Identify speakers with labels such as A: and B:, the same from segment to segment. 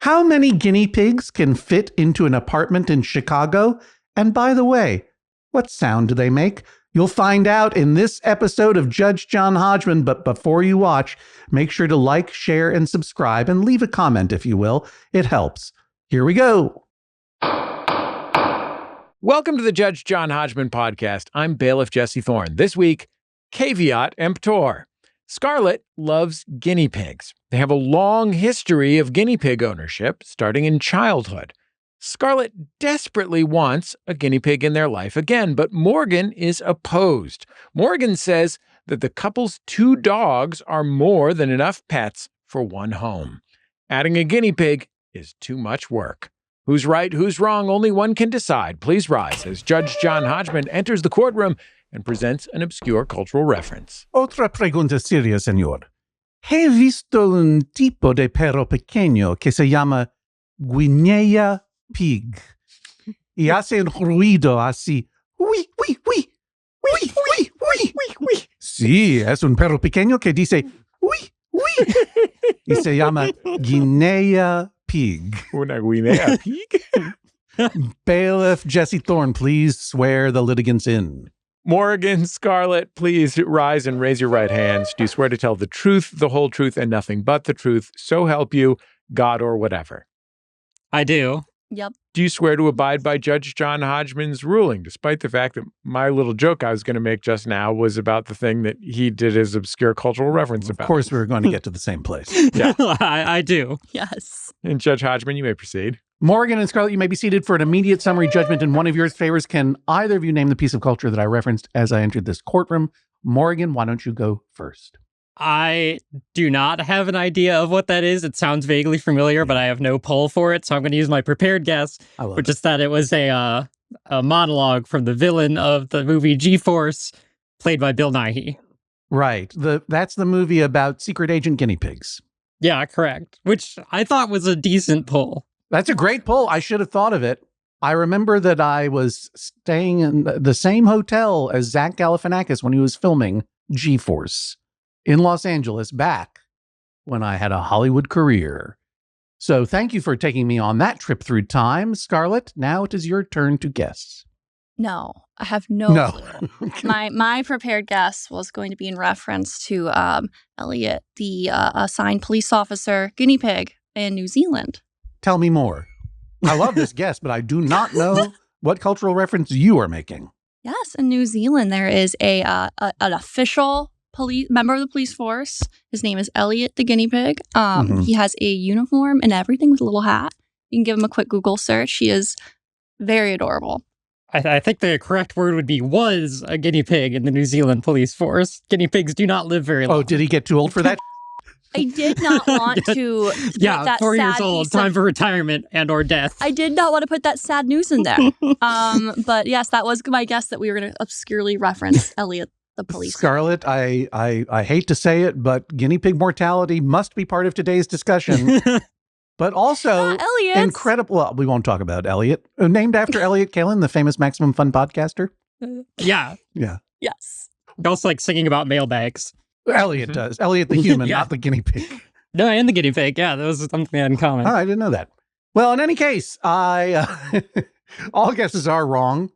A: How many guinea pigs can fit into an apartment in Chicago? And by the way, what sound do they make? You'll find out in this episode of Judge John Hodgman, but before you watch, make sure to like, share, and subscribe, and leave a comment if you will. It helps. Here we go.
B: Welcome to the Judge John Hodgman podcast. I'm bailiff Jesse Thorne. This week, Cavy-At, Emptor. Scarlett loves guinea pigs. They have a long history of guinea pig ownership, starting in childhood. Scarlett desperately wants a guinea pig in their life again, but Morrigan is opposed. Morrigan says that the couple's 2 dogs are more than enough pets for one home. Adding a guinea pig is too much work. Who's right, who's wrong, only one can decide. Please rise as Judge John Hodgman enters the courtroom and presents an obscure cultural reference.
A: Otra pregunta seria, señor. He visto un tipo de perro pequeño que se llama Guinea pig. Y hace un ruido así. Uy, uy, uy. Uy, uy, uy, uy, uy. Sí, es un perro pequeño que dice uy, uy. Y se llama Guinea pig.
B: Una Guinea pig?
A: Bailiff Jesse Thorne, please swear the litigants in.
B: Morrigan, Scarlett, please rise and raise your right hands. Do you swear to tell the truth, the whole truth, and nothing but the truth? So help you, God or whatever.
C: I do.
D: Yep.
B: Do you swear to abide by Judge John Hodgman's ruling, despite the fact that my little joke I was going to make just now was about the thing that he did his obscure cultural reference about?
A: Of course, we were going to get to the same place.
B: Yeah.
C: I do.
D: Yes.
B: And Judge Hodgman, you may proceed.
A: Morrigan and Scarlett, you may be seated for an immediate summary judgment in one of your favors. Can either of you name the piece of culture that I referenced as I entered this courtroom? Morrigan, why don't you go first?
C: I do not have an idea of what that is. It sounds vaguely familiar, but I have no pull for it, so I'm going to use my prepared guess, which is that it was a monologue from the villain of the movie G-Force, played by Bill Nighy.
A: Right. That's the movie about secret agent guinea pigs.
C: Yeah, correct. Which I thought was a decent pull.
A: That's a great pull. I should have thought of it. I remember that I was staying in the same hotel as Zach Galifianakis when he was filming G-Force in Los Angeles back when I had a Hollywood career. So thank you for taking me on that trip through time. Scarlett, now it is your turn to guess.
D: No, I have no clue. My prepared guess was going to be in reference to Elliot, the assigned police officer guinea pig in New Zealand.
A: Tell me more. I love this guess, but I do not know what cultural reference you are making.
D: Yes, in New Zealand, there is an official member of the police force. His name is Elliot the guinea pig. He has a uniform and everything with a little hat. You can give him a quick Google search. He is very adorable.
C: I think the correct word would be was a guinea pig in the New Zealand police force. Guinea pigs do not live very long.
A: Oh, did he get too old for that?
D: I did not want to put that
C: 4 years
D: sad
C: old, time for retirement and or death.
D: I did not want to put that sad news in there. But yes, that was my guess that we were going to obscurely reference Elliot the police.
A: Scarlett, I hate to say it, but guinea pig mortality must be part of today's discussion. But also incredible. Well, we won't talk about Elliot. Named after Elliot Kalin, the famous Maximum Fun podcaster.
C: Yeah.
D: Yes.
C: I also like singing about mailbags.
A: Elliot does. Elliot the human, not the guinea pig.
C: No, and the guinea pig. Yeah, that was something they had in common.
A: Oh, I didn't know that. Well, in any case, all guesses are wrong.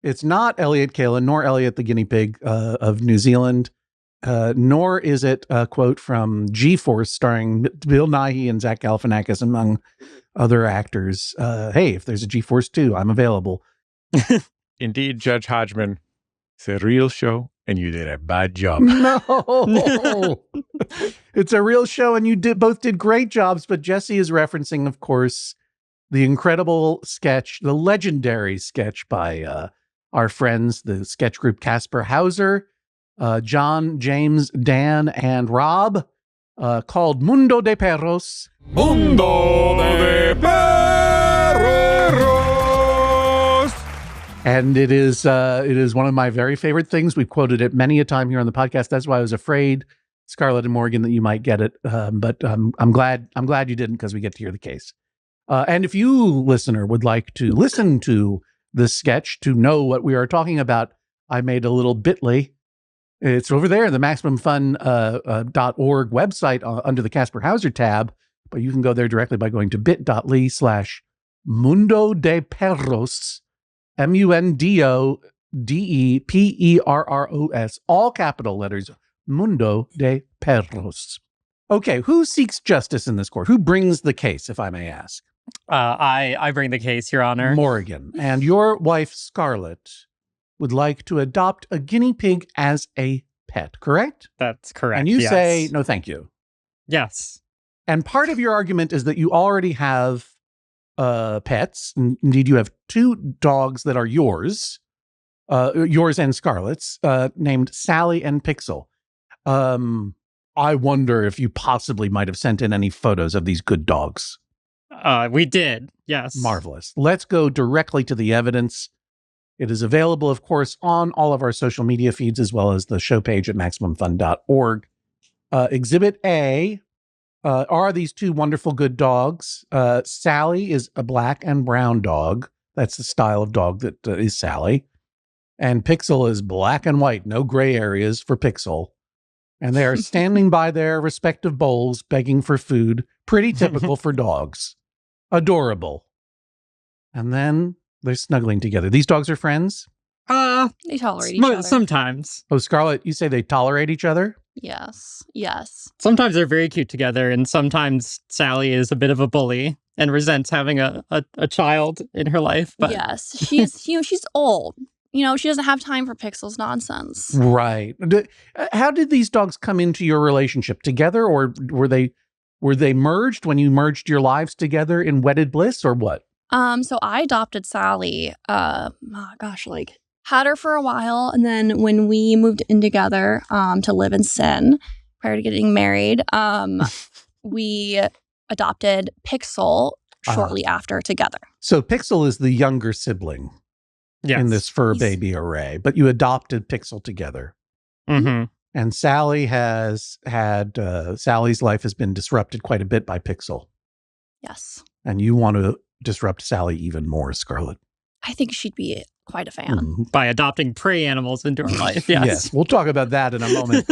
A: It's not Elliot Kalin, nor Elliot the guinea pig of New Zealand, nor is it a quote from G-Force starring Bill Nighy and Zach Galifianakis, among other actors. Hey, if there's a G-Force 2, I'm available.
B: Indeed, Judge Hodgman, it's a real show, and you did a bad job.
A: No, it's a real show, and you both did great jobs. But Jesse is referencing, of course, the incredible sketch, the legendary sketch by our friends, the sketch group Casper Hauser, John, James, Dan, and Rob, called Mundo de Perros.
B: Mundo de Perros!
A: And it is one of my very favorite things. We've quoted it many a time here on the podcast. That's why I was afraid, Scarlett and Morrigan, that you might get it. But I'm glad you didn't, because we get to hear the case. And if you, listener, would like to listen to this sketch to know what we are talking about, I made a little bit.ly. It's over there, the MaximumFun.org website under the Casper Hauser tab. but you can go there directly by going to bit.ly/Mundo de Perros, MUNDODEPERROS, all capital letters, Mundo de Perros. Okay, who seeks justice in this court? Who brings the case, if I may ask?
C: I bring the case, Your Honor.
A: Morrigan. And your wife, Scarlett, would like to adopt a guinea pig as a pet, correct?
C: That's correct.
A: And you say, no, thank you.
C: Yes.
A: And part of your argument is that you already have pets. Indeed, you have 2 dogs that are yours and Scarlett's, named Sally and Pixel. I wonder if you possibly might have sent in any photos of these good dogs.
C: We did, yes.
A: Marvelous. Let's go directly to the evidence. It is available, of course, on all of our social media feeds, as well as the show page at MaximumFun.org. Exhibit A are these 2 wonderful good dogs. Sally is a black and brown dog. That's the style of dog that is Sally. And Pixel is black and white, no gray areas for Pixel. And they are standing by their respective bowls, begging for food. Pretty typical for dogs. Adorable. And then they're snuggling together. These dogs are friends?
D: They tolerate each other.
C: Sometimes.
A: Oh, Scarlett, you say they tolerate each other?
D: Yes.
C: Sometimes they're very cute together, and sometimes Sally is a bit of a bully and resents having a child in her life. But
D: yes, she's she's old. She doesn't have time for Pixel's nonsense.
A: Right. How did these dogs come into your relationship? Together, or were they merged when you merged your lives together in wedded bliss, or what?
D: So I adopted Sally. Had her for a while, and then when we moved in together to live in sin prior to getting married, we adopted Pixel shortly after together.
A: So Pixel is the younger sibling in this fur baby array, but you adopted Pixel together.
C: Mm-hmm.
A: And Sally has had, Sally's life has been disrupted quite a bit by Pixel.
D: Yes.
A: And you want to disrupt Sally even more, Scarlett.
D: I think she'd be quite a fan.
A: Mm-hmm.
C: By adopting prey animals into her life, yes.
A: Yes, we'll talk about that in a moment.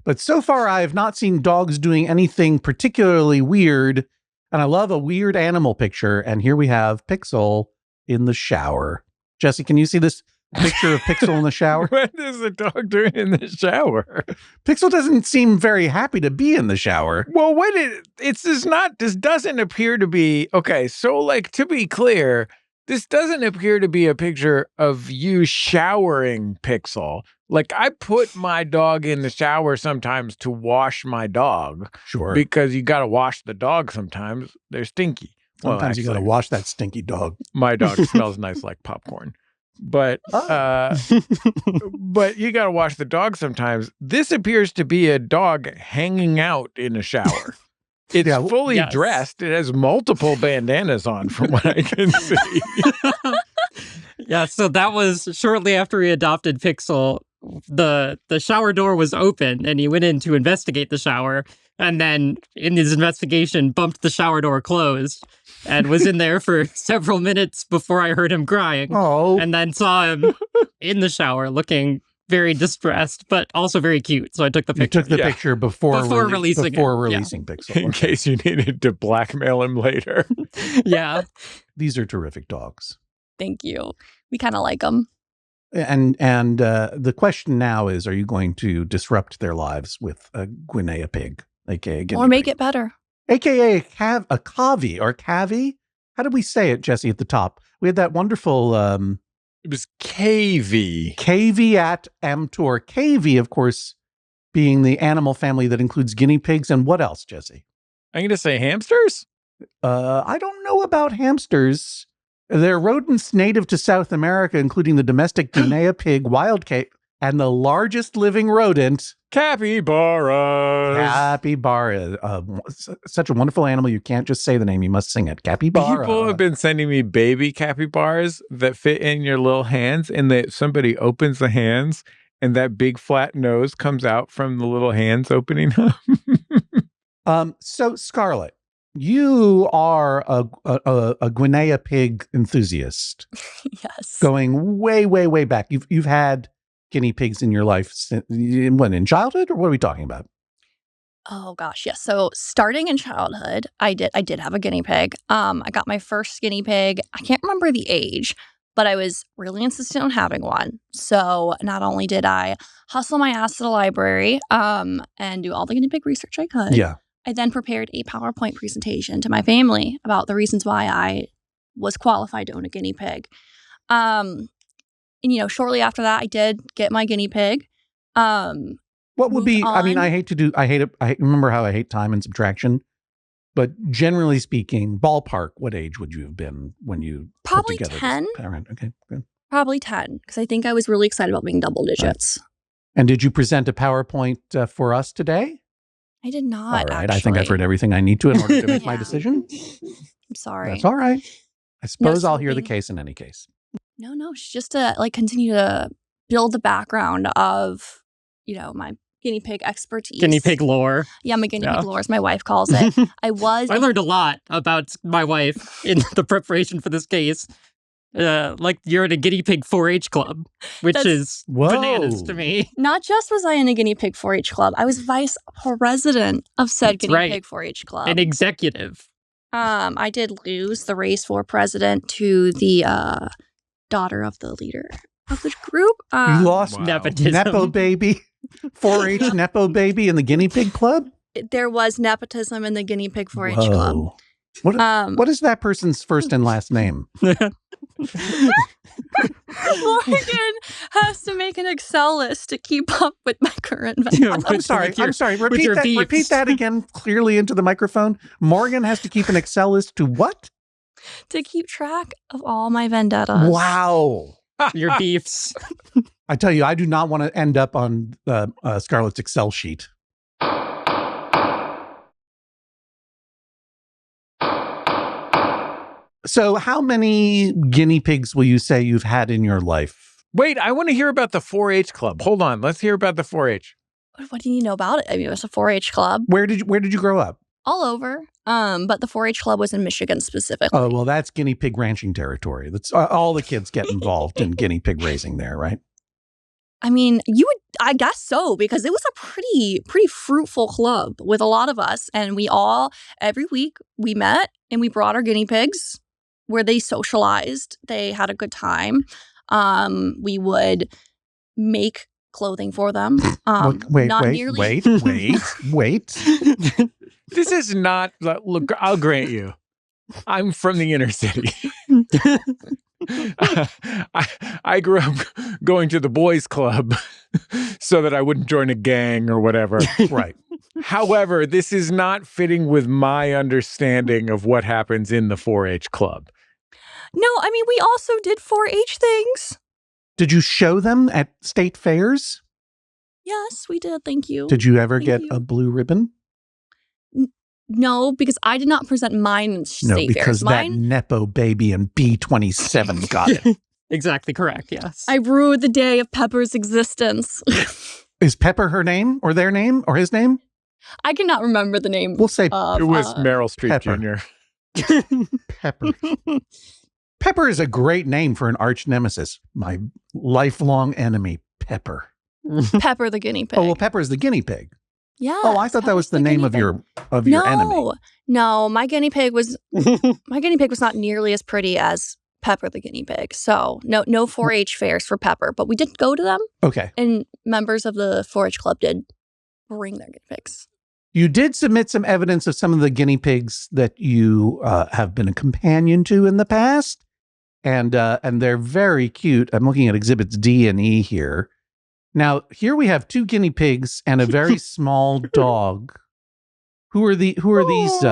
A: But so far, I have not seen dogs doing anything particularly weird. And I love a weird animal picture. And here we have Pixel in the shower. Jesse, can you see this picture of Pixel in the shower?
B: What is the dog doing in the shower?
A: Pixel doesn't seem very happy to be in the shower.
B: Well, this doesn't appear to be, okay, so like to be clear, this doesn't appear to be a picture of you showering Pixel. Like I put my dog in the shower sometimes to wash my dog.
A: Sure.
B: Because you got to wash the dog sometimes. They're stinky.
A: Sometimes you got to wash that stinky dog.
B: My dog smells nice like popcorn. But but you got to wash the dog sometimes. This appears to be a dog hanging out in a shower. It's fully dressed. It has multiple bandanas on from what I can see.
C: Yeah, so that was shortly after we adopted Pixel. The shower door was open and he went in to investigate the shower, and then in his investigation bumped the shower door closed and was in there for several minutes before I heard him crying.
A: Oh.
C: And then saw him in the shower looking very distressed, but also very cute. So I took the picture.
A: You took the picture before releasing Pixel.
B: In case you needed to blackmail him later.
C: Yeah.
A: These are terrific dogs.
D: Thank you. We kind of like them.
A: And the question now is, are you going to disrupt their lives with a Guinea pig, aka guinea
D: or make
A: pig?
D: it better?
A: AKA a Cavy or Cavy? How did we say it, Jesse, at the top? We had that wonderful...
B: it was Cavy.
A: Cavy-At Emptor. Cavy, of course, being the animal family that includes guinea pigs. And what else, Jesse?
B: I'm going to say hamsters?
A: I don't know about hamsters. They're rodents native to South America, including the domestic Guinea pig, wild cape, and the largest living rodent...
B: Capybaras.
A: Capybara. Such a wonderful animal. You can't just say the name. You must sing it. Capybara.
B: People have been sending me baby capybaras that fit in your little hands, and that somebody opens the hands and that big flat nose comes out from the little hands opening up.
A: So Scarlett, you are a Guinea pig enthusiast.
D: Yes.
A: Going way, way, way back. You've had guinea pigs in your life in childhood, or what are we talking about?
D: Oh gosh, yes. So starting in childhood, I did have a guinea pig. I got my first guinea pig. I can't remember the age, but I was really insistent on having one. So not only did I hustle my ass to the library and do all the guinea pig research I could, I then prepared a PowerPoint presentation to my family about the reasons why I was qualified to own a guinea pig. And shortly after that, I did get my guinea pig.
A: What would be, I mean, I remember how I hate time and subtraction, but generally speaking, ballpark, what age would you have been when you
D: probably
A: put together
D: 10.
A: Okay, good.
D: Probably 10, because I think I was really excited about being double digits.
A: Right. And did you present a PowerPoint for us today?
D: I did not,
A: all right,
D: actually.
A: I think I've heard everything I need to in order to make my decision.
D: I'm sorry.
A: That's all right. I suppose I'll hear the case in any case.
D: No, it's just to continue to build the background of, my guinea pig expertise.
C: Guinea pig lore.
D: Yeah, my guinea pig lore, as my wife calls it. I
C: learned a lot about my wife in the preparation for this case. You're in a guinea pig 4-H club, which is bananas to me.
D: Not just was I in a guinea pig 4-H club, I was vice president of said guinea pig 4-H club.
C: An executive.
D: I did lose the race for president to the daughter of the leader of the group.
A: You lost
C: nepotism.
A: Nepo baby, 4-H Nepo baby in the guinea pig club?
D: There was nepotism in the guinea pig 4-H club.
A: What is that person's first and last name?
D: Morrigan has to make an Excel list to keep up with my current value.
A: I'm sorry. Repeat that again clearly into the microphone. Morrigan has to keep an Excel list to what?
D: To keep track of all my vendettas.
A: Wow.
C: Your beefs.
A: I tell you, I do not want to end up on Scarlett's Excel sheet. So how many guinea pigs will you say you've had in your life?
B: Wait, I want to hear about the 4-H club. Hold on. Let's hear about the 4-H.
D: What do you know about it? I mean, it was a 4-H club.
A: Where did you grow up?
D: All over. But the 4-H club was in Michigan specifically.
A: Oh, well, that's guinea pig ranching territory. That's all the kids get involved in guinea pig raising there, right?
D: I mean, I guess so, because it was a pretty fruitful club with a lot of us. And every week we met and we brought our guinea pigs where they socialized. They had a good time. We would make clothing for them.
A: Wait.
B: This is not, look, I'll grant you, I'm from the inner city. I grew up going to the boys club so that I wouldn't join a gang or whatever.
A: Right.
B: However, this is not fitting with my understanding of what happens in the 4-H club.
D: No, I mean, we also did 4-H things.
A: Did you show them at state fairs?
D: Yes, we did. Thank you.
A: Did you ever get a blue ribbon?
D: No, because I did not present mine in state fairs.
A: No, because that Nepo baby in B27 got it.
C: Exactly correct, yes.
D: I ruined the day of Pepper's existence.
A: Is Pepper her name or their name or his name?
D: I cannot remember the name.
A: We'll say
B: it was Meryl Streep
A: Pepper.
B: Jr.
A: Pepper. Pepper is a great name for an arch nemesis. My lifelong enemy, Pepper.
D: Pepper the guinea pig.
A: Oh, well, Pepper is the guinea pig.
D: Yeah.
A: Oh, I thought that was the name of your enemy.
D: No, my guinea pig was not nearly as pretty as Pepper the guinea pig. So no 4-H fairs for Pepper, but we did go to them.
A: Okay.
D: And members of the 4-H club did bring their guinea pigs.
A: You did submit some evidence of some of the guinea pigs that you have been a companion to in the past, and they're very cute. I'm looking at exhibits D and E here. Now, here we have 2 guinea pigs and a very small dog. Who are these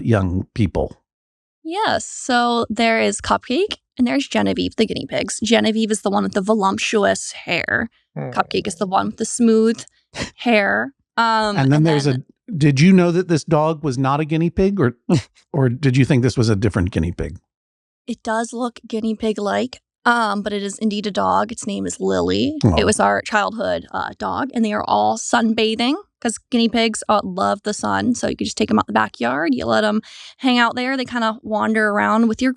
A: young people?
D: Yes. So there is Cupcake and there's Genevieve, the guinea pigs. Genevieve is the one with the voluptuous hair. Cupcake is the one with the smooth hair.
A: And then did you know that this dog was not a guinea pig, or did you think this was a different guinea pig?
D: It does look guinea pig-like. But it is indeed a dog. Its name is Lily.
A: Oh.
D: It was our childhood dog, and they are all sunbathing because guinea pigs love the sun. So you could just take them out the backyard. You let them hang out there. They kind of wander around with your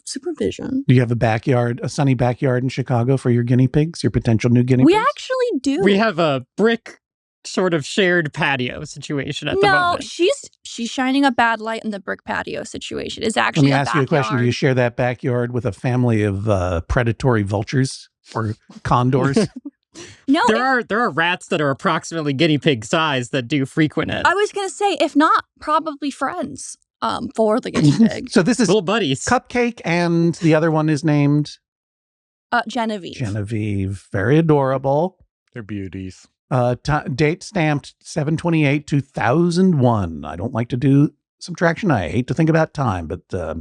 D: supervision.
A: Do you have a sunny backyard in Chicago for your guinea pigs, your potential new guinea pigs?
D: We actually do.
C: We have a brick sort of shared patio situation at the
D: No,
C: moment.
D: she's shining a bad light in the brick patio situation. It's
A: Let
D: actually
A: me ask you a question. Do you share that backyard with a family of predatory vultures or condors?
D: No,
C: there are rats that are approximately guinea pig size that do frequent it.
D: I was going to say, if not, probably friends for the guinea pig.
A: So this is
C: little buddies.
A: Cupcake, and the other one is named?
D: Genevieve.
A: Genevieve. Very adorable.
B: They're beauties.
A: Date stamped 7/28/2001. I don't like to do subtraction. I hate to think about time, but I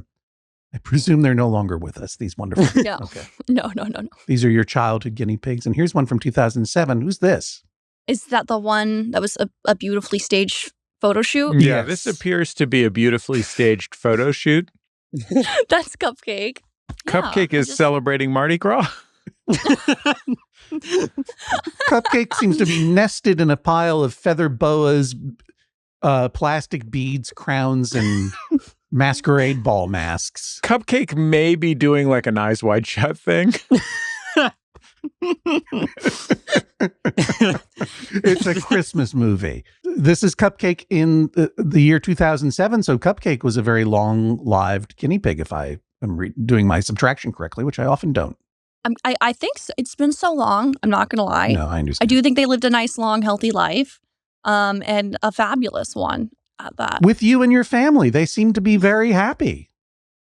A: presume they're no longer with us, these wonderful.
D: No.
A: Okay.
D: No.
A: These are your childhood guinea pigs. And here's one from 2007. Who's this?
D: Is that the one that was a beautifully staged photo shoot?
B: Yeah,
A: Yes.
B: this appears to be a beautifully staged photo shoot.
D: That's Cupcake.
B: Cupcake is celebrating Mardi Gras.
A: Cupcake seems to be nested in a pile of feather boas, plastic beads, crowns, and masquerade ball masks.
B: Cupcake may be doing like an Eyes Wide Shut thing.
A: It's a Christmas movie. This is Cupcake in the year 2007. So Cupcake was a very long-lived guinea pig, if I am doing my subtraction correctly, which I often don't.
D: I think so. It's been so long. I'm not going to lie.
A: No, I understand.
D: I do think they lived a nice, long, healthy life, and a fabulous one at that.
A: With you and your family, they seem to be very happy.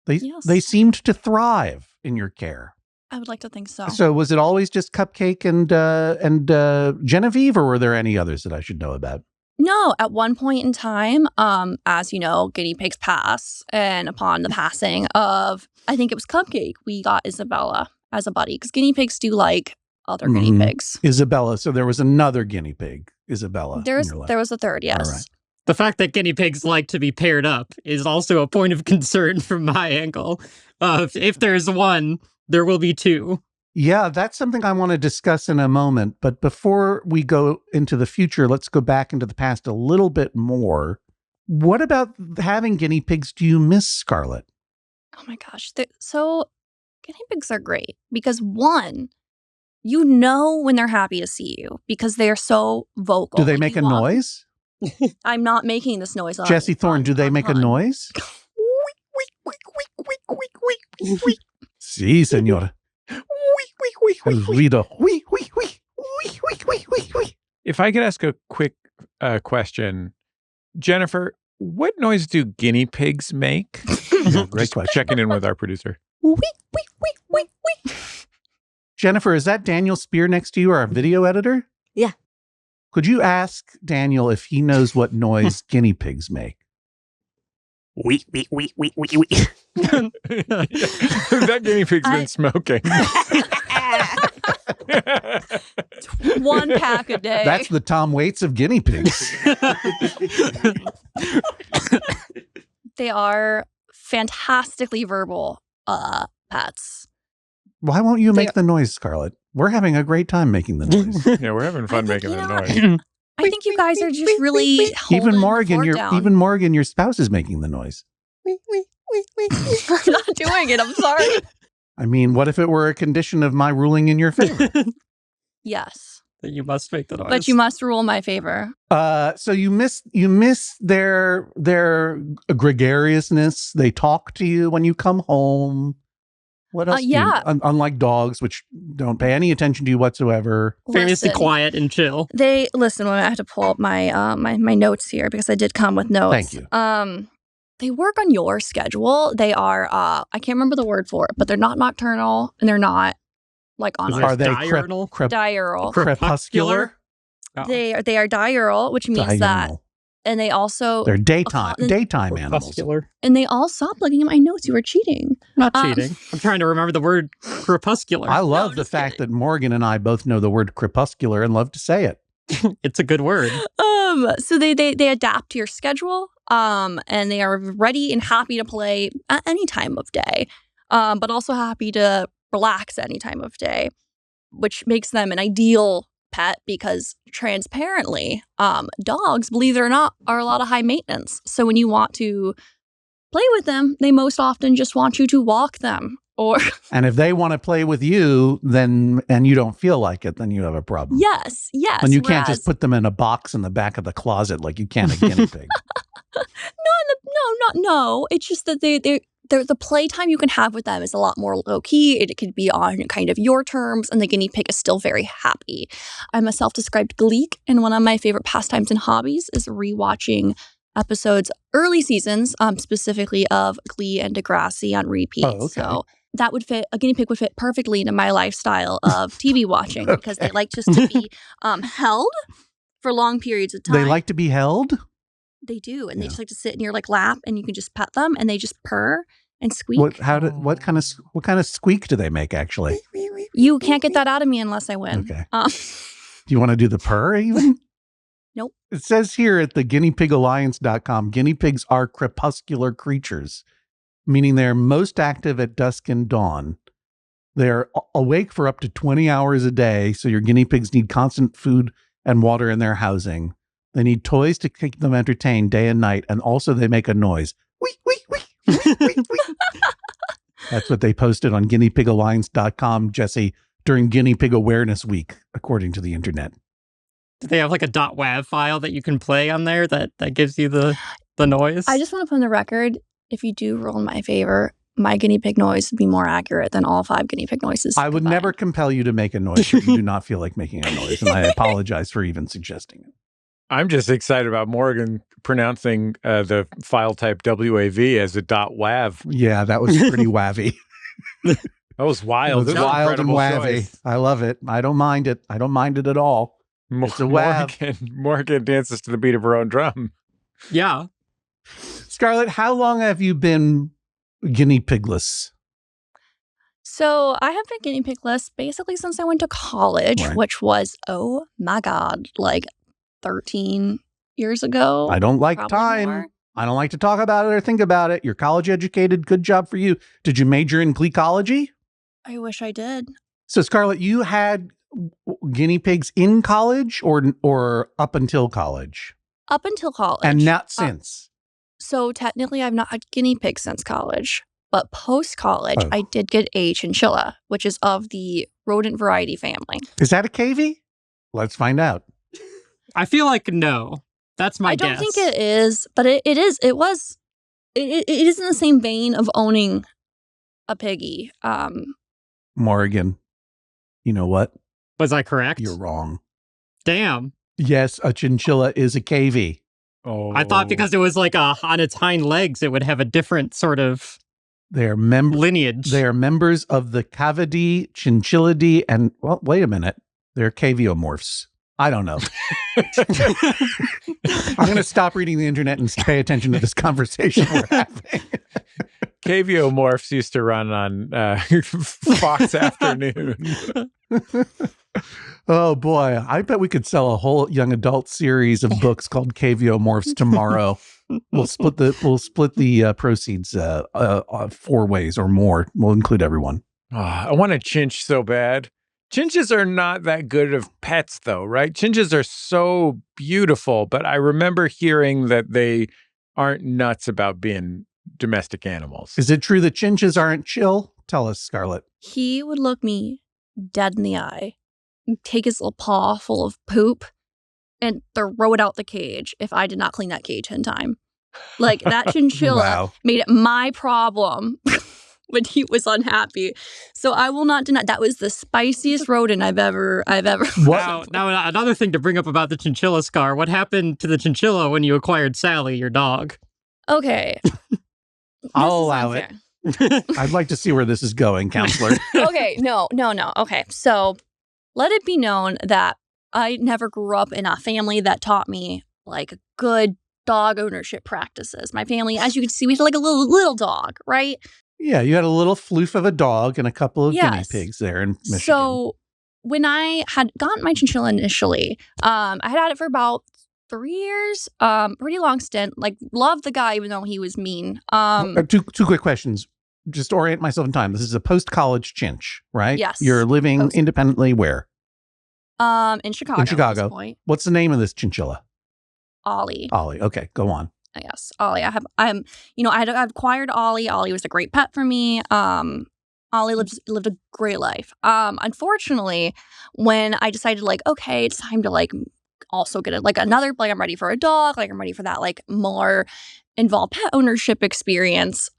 D: Yes.
A: They seemed to thrive in your care.
D: I would like to think so.
A: So was it always just Cupcake and Genevieve, or were there any others that I should know about?
D: No, at one point in time, as you know, guinea pigs pass, and upon the passing of, I think it was Cupcake, we got Isabella as a buddy, because guinea pigs do like other guinea pigs.
A: Isabella. So there was another guinea pig, Isabella.
D: There was a third, yes.
A: All right.
C: The fact that guinea pigs like to be paired up is also a point of concern from my angle. If there's one, there will be two.
A: Yeah, that's something I want to discuss in a moment. But before we go into the future, let's go back into the past a little bit more. What about having guinea pigs do you miss, Scarlett?
D: Oh my gosh. So guinea pigs are great because one, you know when they're happy to see you because they are so vocal.
A: Do they make a noise?
D: I'm not making this noise.
A: Jesse Thorne, do they make a noise? Sí, señor. Ruido.
B: If I could ask a quick question, Jennifer, what noise do guinea pigs make?
A: Great question.
B: Checking in with our producer.
A: Jennifer, is that Daniel Spear next to you, our video editor?
E: Yeah.
A: Could you ask Daniel if he knows what noise guinea pigs make?
B: That guinea pig's been smoking.
D: One pack a day.
A: That's the Tom Waits of guinea pigs.
D: They are fantastically verbal pets.
A: Why won't you make the noise, Scarlett? We're having a great time making the noise.
B: Yeah, we're having fun making that noise.
D: I think you guys are just really
A: Even
D: Morrigan,
A: Morrigan, your spouse is making the noise.
D: I'm not doing it. I'm sorry.
A: I mean, what if it were a condition of my ruling in your favor?
D: Yes,
C: You must make the noise.
D: but you must rule in my favor.
A: So you miss their gregariousness. They talk to you when you come home. What else?
D: Yeah.
A: Unlike dogs, which don't pay any attention to you whatsoever.
C: Famously
D: Listen,
C: quiet and chill.
D: They listen when I have to pull up my my notes here because I did come with notes.
A: Thank you.
D: They work on your schedule. They are I can't remember the word for it, but they're not nocturnal and they're not like on
C: Is
D: our
A: Are they
C: diurnal?
D: diurnal.
A: crepuscular?
C: Oh.
D: They are diurnal, which means that,
A: Diurnal.
D: and they also
A: They're daytime animals.
C: Crepuscular.
D: and they all stop looking at my notes. You were cheating.
C: Not cheating. I'm trying to remember the word crepuscular.
A: I love the
D: just
A: fact that Morgan and I both know the word crepuscular and love to say it.
C: It's a good word.
D: So they adapt to your schedule, and they are ready and happy to play at any time of day, but also happy to relax any time of day, which makes them an ideal pet because transparently, dogs, believe it or not, are a lot of high maintenance. So when you want to play with them, they most often just want you to walk them Or
A: and if they want to play with you, then and you don't feel like it, then you have a problem.
D: yes.
A: And you can't just put them in a box in the back of the closet like you can a guinea pig.
D: No. It's just that the playtime you can have with them is a lot more low key. It could be on kind of your terms, and the guinea pig is still very happy. I'm a self-described gleek, and one of my favorite pastimes and hobbies is rewatching episodes, early seasons, specifically of Glee and Degrassi on repeat.
A: Oh, okay.
D: So that would fit, a guinea pig would fit perfectly into my lifestyle of TV watching because they like just to be held for long periods of time.
A: They like to be held?
D: They do, and they just like to sit in your lap, and you can just pet them, and they just purr and squeak.
A: What kind of squeak do they make actually?
D: You can't get that out of me unless I win.
A: Okay. Do you want to do the purr even?
D: Nope.
A: It says here at the guineapigalliance.com, guinea pigs are crepuscular creatures, meaning they're most active at dusk and dawn. They're awake for up to 20 hours a day, so your guinea pigs need constant food and water in their housing. They need toys to keep them entertained day and night, and also they make a noise. Wee, wee, wee, wee, wee, wee. That's what they posted on guineapigalliance.com, Jesse, during Guinea Pig Awareness Week, according to the internet.
C: Do they have like a .wav file that you can play on there that gives you the noise?
D: I just want to put on the record, if you do rule in my favor, my guinea pig noise would be more accurate than all 5 guinea pig noises.
A: I would never compel you to make a noise if you do not feel like making a noise, and I apologize for even suggesting it.
B: I'm just excited about Morrigan pronouncing the file type WAV as a .wav.
A: Yeah, that was pretty wavy.
B: That was wild.
A: It was wild and wavy.
B: Choice.
A: I love it. I don't mind it. I don't mind it at all. It's a wav.
B: Morrigan dances to the beat of her own drum.
C: Yeah.
A: Scarlett, how long have you been guinea pigless?
D: So I have been guinea pigless basically since I went to college,
A: Right.
D: which was, oh my God, like 13 years ago.
A: I don't like
D: Probably
A: time.
D: more.
A: I don't like to talk about it or think about it. You're college educated. Good job for you. Did you major in gleecology?
D: I wish I did.
A: So, Scarlett, you had guinea pigs in college or up until college?
D: Up until college.
A: And not since?
D: So technically, I've not had guinea pigs since college. But post-college,
A: Oh.
D: I did get a chinchilla, which is of the rodent variety family.
A: Is that a cavy? Let's find out.
C: I feel like no. That's my guess.
D: I don't think it is, but it is in the same vein of owning a piggy.
A: Morrigan, you know what?
C: Was I correct?
A: You're wrong.
C: Damn.
A: Yes, a chinchilla is a cavy.
B: Oh,
C: I thought because it was like on its hind legs, it would have a different sort of
A: They're
C: lineage.
A: They are members of the Cavidae, Chinchillidae, and, well, wait a minute. They're caviomorphs. I don't know. I'm going to stop reading the internet and pay attention to this conversation we're having.
B: Caviomorphs used to run on Fox Afternoon.
A: Oh boy, I bet we could sell a whole young adult series of books called Caviomorphs tomorrow. We'll split the proceeds 4 ways or more. We'll include everyone.
B: Oh, I want a chinch so bad. Chinches are not that good of pets, though, right? Chinches are so beautiful, but I remember hearing that they aren't nuts about being domestic animals.
A: Is it true that chinches aren't chill? Tell us, Scarlett.
D: He would look me dead in the eye, take his little paw full of poop, and throw it out the cage if I did not clean that cage in time. Like, that chinchilla
A: Wow.
D: made it my problem when he was unhappy. So I will not deny that was the spiciest rodent I've ever.
C: Now, another thing to bring up about the chinchilla, Scar. What happened to the chinchilla when you acquired Sally, your dog?
D: Okay.
A: I'll allow it. I'd like to see where this is going, counselor.
D: Okay, no. Okay, so let it be known that I never grew up in a family that taught me like good dog ownership practices. My family, as you can see, we had like a little dog, right?
A: Yeah, you had a little floof of a dog and a couple of guinea
D: Yes.
A: pigs there in Michigan.
D: So when I had gotten my chinchilla initially, I had it for about 3 years, pretty long stint. Like, loved the guy even though he was mean.
A: Two quick questions. Just to orient myself in time. This is a post-college chinch, right?
D: Yes.
A: You're living independently where?
D: In Chicago.
A: In Chicago.
D: At this point.
A: What's the name of this chinchilla?
D: Ollie.
A: Ollie. Okay, go on.
D: Yes, Ollie. I've acquired Ollie. Ollie was a great pet for me. Ollie lived a great life. Unfortunately, when I decided, like, okay, it's time to, like, also get another, like, I'm ready for a dog, like, I'm ready for that, like, more involved pet ownership experience,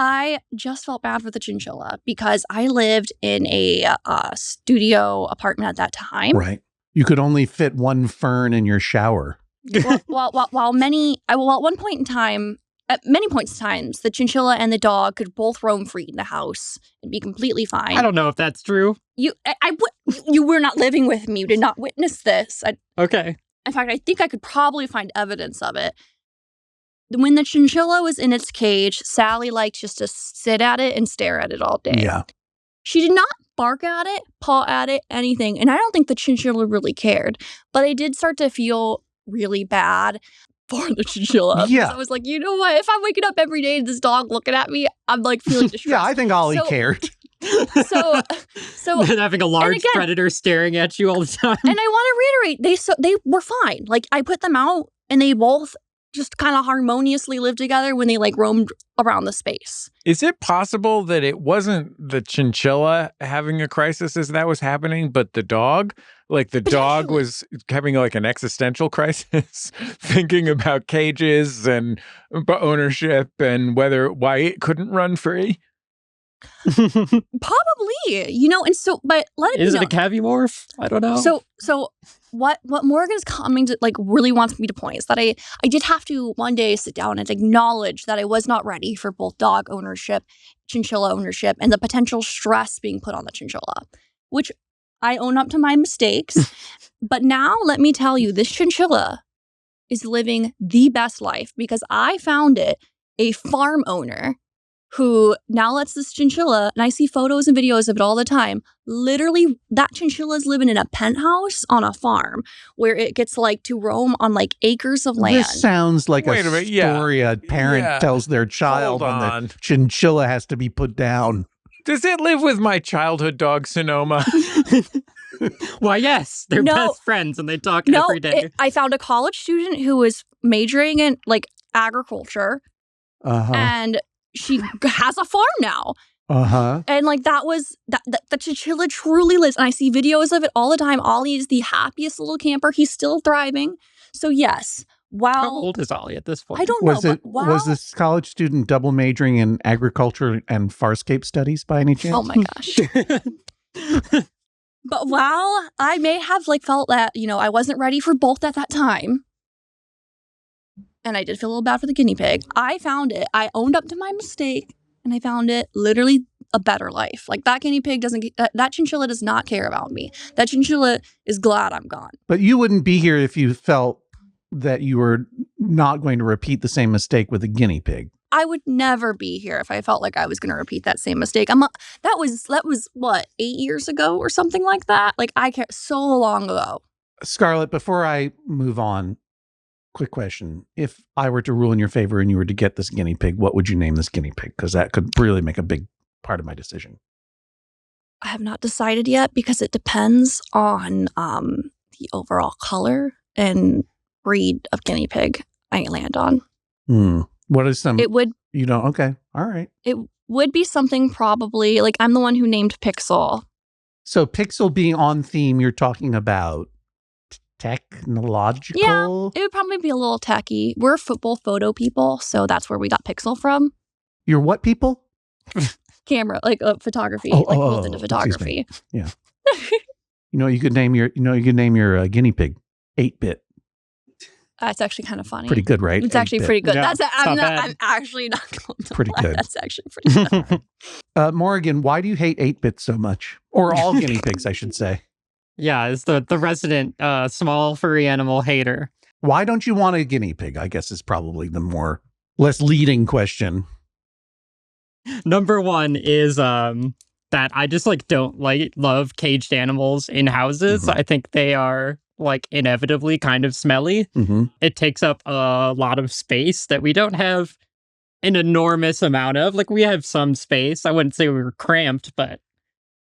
D: I just felt bad for the chinchilla because I lived in a studio apartment at that time.
A: Right. You could only fit one fern in your shower.
D: While at one point in time, at many points in times, the chinchilla and the dog could both roam free in the house and be completely fine.
C: I don't know if that's true.
D: You were not living with me. You did not witness this.
C: Okay.
D: In fact, I think I could probably find evidence of it. When the chinchilla was in its cage, Sally liked just to sit at it and stare at it all day.
A: Yeah.
D: She did not bark at it, paw at it, anything. And I don't think the chinchilla really cared. But I did start to feel really bad for the chinchilla.
A: Yeah.
D: I was like, you know what? If I'm waking up every day and this dog looking at me, I'm like feeling distressed.
A: Yeah, I think Ollie cared.
D: So
C: having a large predator staring at you all the time.
D: And I want to reiterate, they were fine. Like, I put them out and they both just kind of harmoniously lived together when they, like, roamed around the space.
B: Is it possible that it wasn't the chinchilla having a crisis as that was happening, but the dog? Like, the dog was having, like, an existential crisis, thinking about cages and ownership and why it couldn't run free?
D: Probably, and so, but let it
C: Is
D: be
C: it a Cavy-Morph? I don't know.
D: So what Morrigan's coming to, like, really wants me to point is that I did have to one day sit down and acknowledge that I was not ready for both dog ownership, chinchilla ownership, and the potential stress being put on the chinchilla, which I own up to my mistakes. But now let me tell you, this chinchilla is living the best life because I found it a farm owner who now lets this chinchilla, and I see photos and videos of it all the time, literally that chinchilla is living in a penthouse on a farm where it gets, like, to roam on, like, acres of land.
A: This sounds like a story a parent tells their child when the chinchilla has to be put down.
B: Does it live with my childhood dog, Sonoma?
C: Why, yes. They're best friends and they talk every day.
D: I found a college student who was majoring in, like, agriculture. And she has a farm now. And, like, the chinchilla truly lives. And I see videos of it all the time. Ollie is the happiest little camper. He's still thriving. So, yes. Wow.
C: How old is Ollie at this point?
D: I don't know.
A: Was this college student double majoring in agriculture and farscape studies by any chance?
D: Oh, my gosh. But while I may have, like, felt that, I wasn't ready for both at that time, and I did feel a little bad for the guinea pig, I found it. I owned up to my mistake, and I found it literally a better life. Like, that guinea pig that chinchilla does not care about me. That chinchilla is glad I'm gone.
A: But you wouldn't be here if you felt that you were not going to repeat the same mistake with a guinea pig.
D: I would never be here if I felt like I was going to repeat that same mistake. That was what, 8 years ago or something like that? Like, I care so long ago.
A: Scarlett, before I move on, quick question. If I were to rule in your favor and you were to get this guinea pig, what would you name this guinea pig? Because that could really make a big part of my decision.
D: I have not decided yet because it depends on the overall color and breed of guinea pig I land on.
A: What is some?
D: It would.
A: You know, okay. All right.
D: It would be something probably, like, I'm the one who named Pixel.
A: So Pixel being on theme, you're talking about technological?
D: Yeah, it would probably be a little techy. We're football photo people, so that's where we got Pixel from.
A: You're what people?
D: Camera, like photography, built into photography.
A: Yeah. You could name your guinea pig 8-bit.
D: That's actually kind of funny.
A: Pretty good, right?
D: It's actually pretty good.
C: Yeah,
D: I'm actually not going to
A: pretty
D: lie.
A: good.
D: That's actually pretty good.
A: Morrigan, why do you hate 8-bit so much? Or all guinea pigs, I should say.
C: Yeah, it's the resident small furry animal hater.
A: Why don't you want a guinea pig? I guess is probably the less leading question.
C: Number one is that I just don't love caged animals in houses.
A: Mm-hmm.
C: I think they are inevitably kind of smelly.
A: Mm-hmm.
C: It takes up a lot of space that we don't have an enormous amount of. We have some space. I wouldn't say we were cramped, but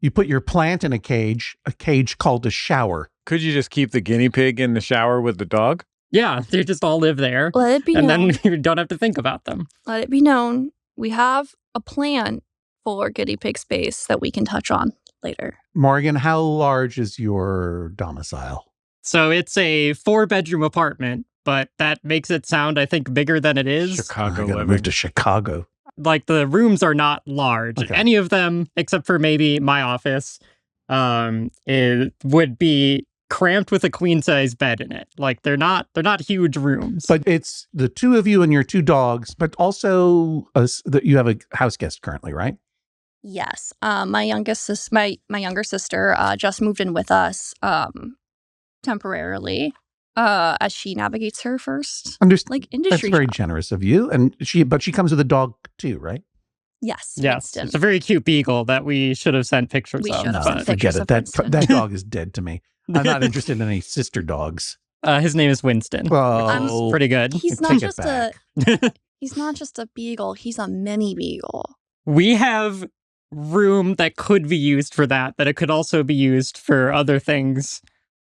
A: you put your plant in a cage called a shower.
B: Could you just keep the guinea pig in the shower with the dog?
C: Yeah, they just all live there.
D: Let it be
C: and
D: known.
C: then you don't have to think about them.
D: Let it be known. We have a plan for guinea pig space that we can touch on later.
A: Morrigan, how large is your domicile?
C: So it's a 4-bedroom apartment, but that makes it sound, I think, bigger than it is.
B: Chicago
A: I gotta
B: living.
A: move to Chicago.
C: Like the rooms are not large.
A: Okay.
C: Any of them, except for maybe my office, it would be cramped with a queen size bed in it. Like they're not huge rooms.
A: But it's the two of you and your 2 dogs, but also you have a house guest currently, right?
D: Yes. My younger sister just moved in with us temporarily as she navigates her first industry.
A: That's very
D: job.
A: generous of you. And she comes with a dog too, right?
D: Yes.
C: Yes.
D: Winston.
C: It's a very cute beagle that we should have sent pictures
D: We
C: of.
D: should have
C: but-
D: sent pictures.
A: Forget it.
D: of Winston.
A: That dog is dead to me. I'm not interested in any sister dogs.
C: His name is Winston.
A: Oh,
C: Pretty good.
D: He's
A: Take
D: not
A: it
D: just
A: back.
D: he's not just a beagle, he's a mini beagle.
C: We have room that could be used for that, but it could also be used for other things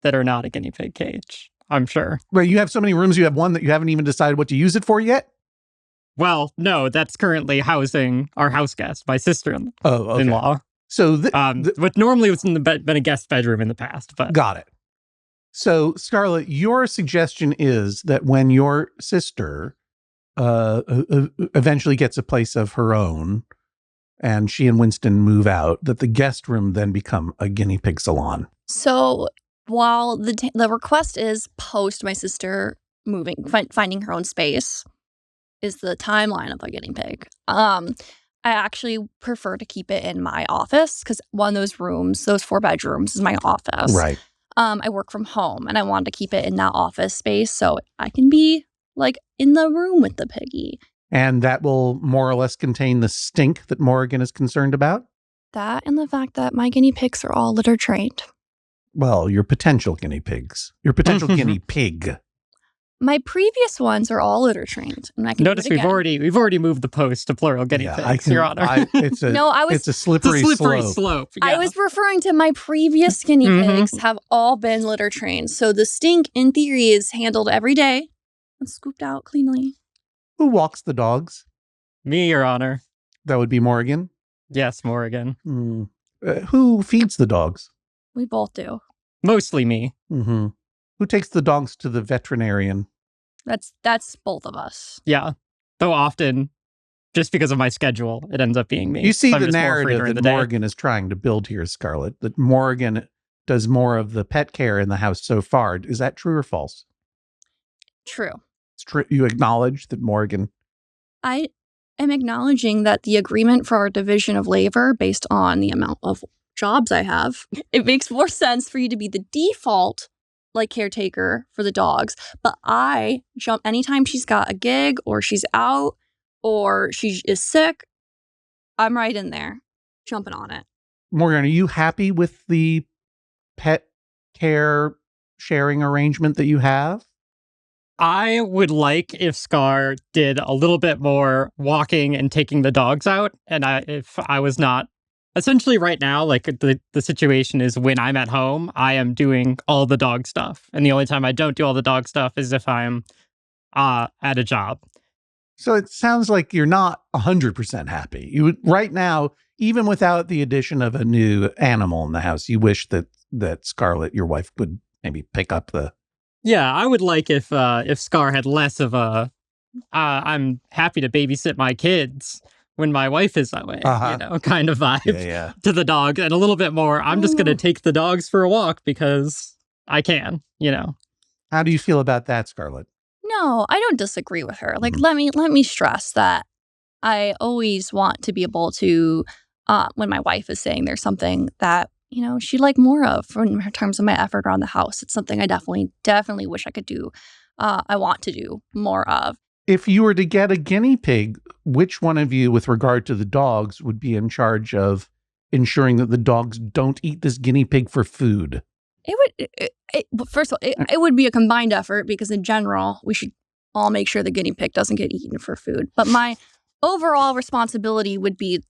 C: that are not a guinea pig cage, I'm sure.
A: well, you have so many rooms. You have one that you haven't even decided what to use it for yet?
C: Well, no, that's currently housing our house guest, my sister-in-law.
A: Oh, okay. So
C: But normally it's been a guest bedroom in the past. But
A: got it. So, Scarlett, your suggestion is that when your sister eventually gets a place of her own and she and Winston move out, that the guest room then become a guinea pig salon.
D: So while the request is post my sister moving, finding her own space, is the timeline of a guinea pig. I actually prefer to keep it in my office because one of those rooms, those 4 bedrooms, is my office.
A: Right.
D: I work from home and I wanted to keep it in that office space so I can be like in the room with the piggy.
A: And that will more or less contain the stink that Morrigan is concerned about?
D: That and the fact that my guinea pigs are all litter trained.
A: Well, your potential guinea pigs. Your potential guinea pig.
D: My previous ones are all litter trained. And I can
C: notice
D: do it again.
C: we've already moved the post to plural guinea pigs, Your Honor.
A: It's a
D: It's
A: a slippery,
C: slope. Yeah.
D: I was referring to my previous guinea pigs have all been litter trained. So the stink, in theory, is handled every day and scooped out cleanly.
A: Who walks the dogs?
C: Me, Your Honor.
A: That would be Morrigan.
C: Yes, Morrigan.
A: Who feeds the dogs?
D: We both do.
C: Mostly me.
A: Mm-hmm. Who takes the dogs to the veterinarian?
D: That's both of us.
C: Yeah. Though often, just because of my schedule, it ends up being me.
A: You see
C: So I'm
A: the
C: just more free
A: narrative
C: during
A: that
C: the day.
A: Morrigan is trying to build here, Scarlett, that Morrigan does more of the pet care in the house so far. Is that true or false?
D: True.
A: It's true. You acknowledge that Morrigan...
D: I am acknowledging that the agreement for our division of labor based on the amount of jobs I have, it makes more sense for you to be the default like caretaker for the dogs. But I jump anytime she's got a gig or she's out or she is sick, I'm right in there jumping on it.
A: Morgan, are you happy with the pet care sharing arrangement that you have?
C: I would like if Scar did a little bit more walking and taking the dogs out. And if I was not, essentially right now, like the situation is when I'm at home, I am doing all the dog stuff. And the only time I don't do all the dog stuff is if I'm at a job.
A: So it sounds like you're not 100% happy. You would, right now, even without the addition of a new animal in the house, you wish that Scarlett, your wife, would maybe pick up the...
C: Yeah, I would like if Scar had less of a, I'm happy to babysit my kids when my wife is away, kind of vibe to the dog, and a little bit more, I'm just going to take the dogs for a walk because I can,
A: How do you feel about that, Scarlett?
D: No, I don't disagree with her. Like, let me stress that I always want to be able to, when my wife is saying there's something that, she'd like more of in terms of my effort around the house. It's something I definitely wish I could do. I want to do more of.
A: If you were to get a guinea pig, which one of you, with regard to the dogs, would be in charge of ensuring that the dogs don't eat this guinea pig for food?
D: First of all, it would be a combined effort because in general, we should all make sure the guinea pig doesn't get eaten for food. But my overall responsibility would be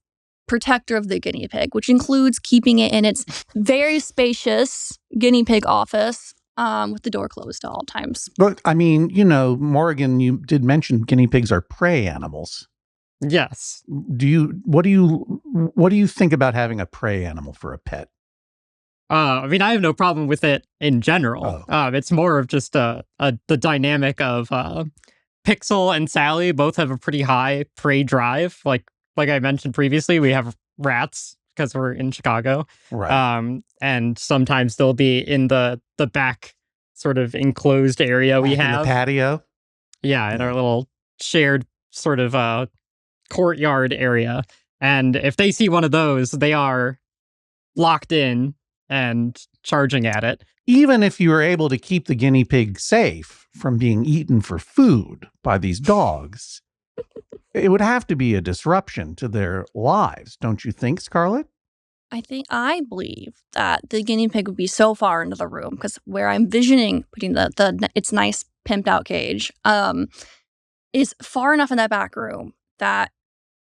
D: protector of the guinea pig, which includes keeping it in its very spacious guinea pig office with the door closed at all times.
A: But, I mean, Morrigan, you did mention guinea pigs are prey animals.
C: Yes.
A: What do you think about having a prey animal for a pet?
C: I mean, I have no problem with it in general. It's more of just the dynamic of Pixel and Sally both have a pretty high prey drive. Like I mentioned previously, we have rats because we're in Chicago.
A: Right.
C: And sometimes they'll be in the back sort of enclosed area we have.
A: In the patio?
C: Yeah, in our little shared sort of courtyard area. And if they see one of those, they are locked in and charging at it.
A: Even if you were able to keep the guinea pig safe from being eaten for food by these dogs, it would have to be a disruption to their lives, don't you think, Scarlett?
D: I believe that the guinea pig would be so far into the room, because where I'm visioning putting its nice pimped out cage is far enough in that back room that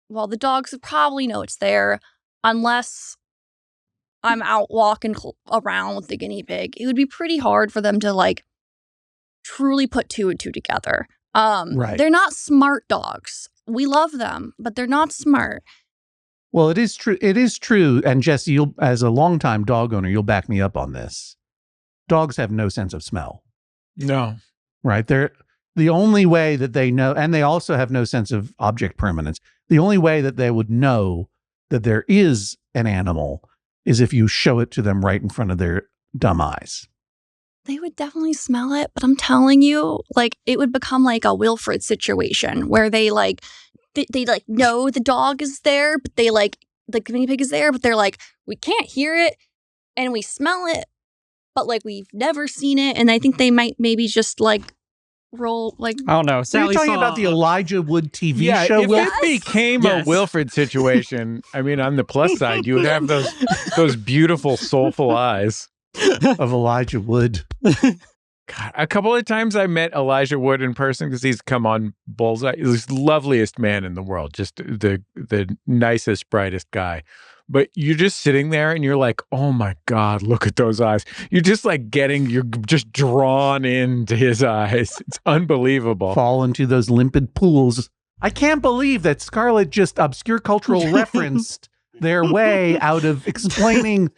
D: while the dogs would probably know it's there, unless I'm out walking around with the guinea pig, it would be pretty hard for them to like truly put two and two together.
A: Right.
D: They're not smart dogs. We love them, but they're not smart.
A: Well, it is true. It is true. And Jesse, you'll, as a longtime dog owner, you'll back me up on this. Dogs have no sense of smell.
B: No.
A: Right. They're the only way that they know, and they also have no sense of object permanence. The only way that they would know that there is an animal is if you show it to them right in front of their dumb eyes.
D: They would definitely smell it, but I'm telling you, like, it would become like a Wilfred situation where they like, they like know the dog is there, but they like, the guinea pig is there, but they're like, we can't hear it and we smell it, but like we've never seen it. And I think they might maybe just like roll like,
C: I don't know.
A: Are you talking about the Elijah Wood TV show?
B: If it became a Wilfred situation, I mean, on the plus side, you would have those beautiful, soulful eyes
A: of Elijah Wood.
B: God, a couple of times I met Elijah Wood in person because he's come on Bullseye. He's the loveliest man in the world, just the nicest, brightest guy. But you're just sitting there and you're like, oh my God, look at those eyes. You're just like you're just drawn into his eyes. It's unbelievable.
A: Fall into those limpid pools. I can't believe that Scarlett just obscure cultural referenced their way out of explaining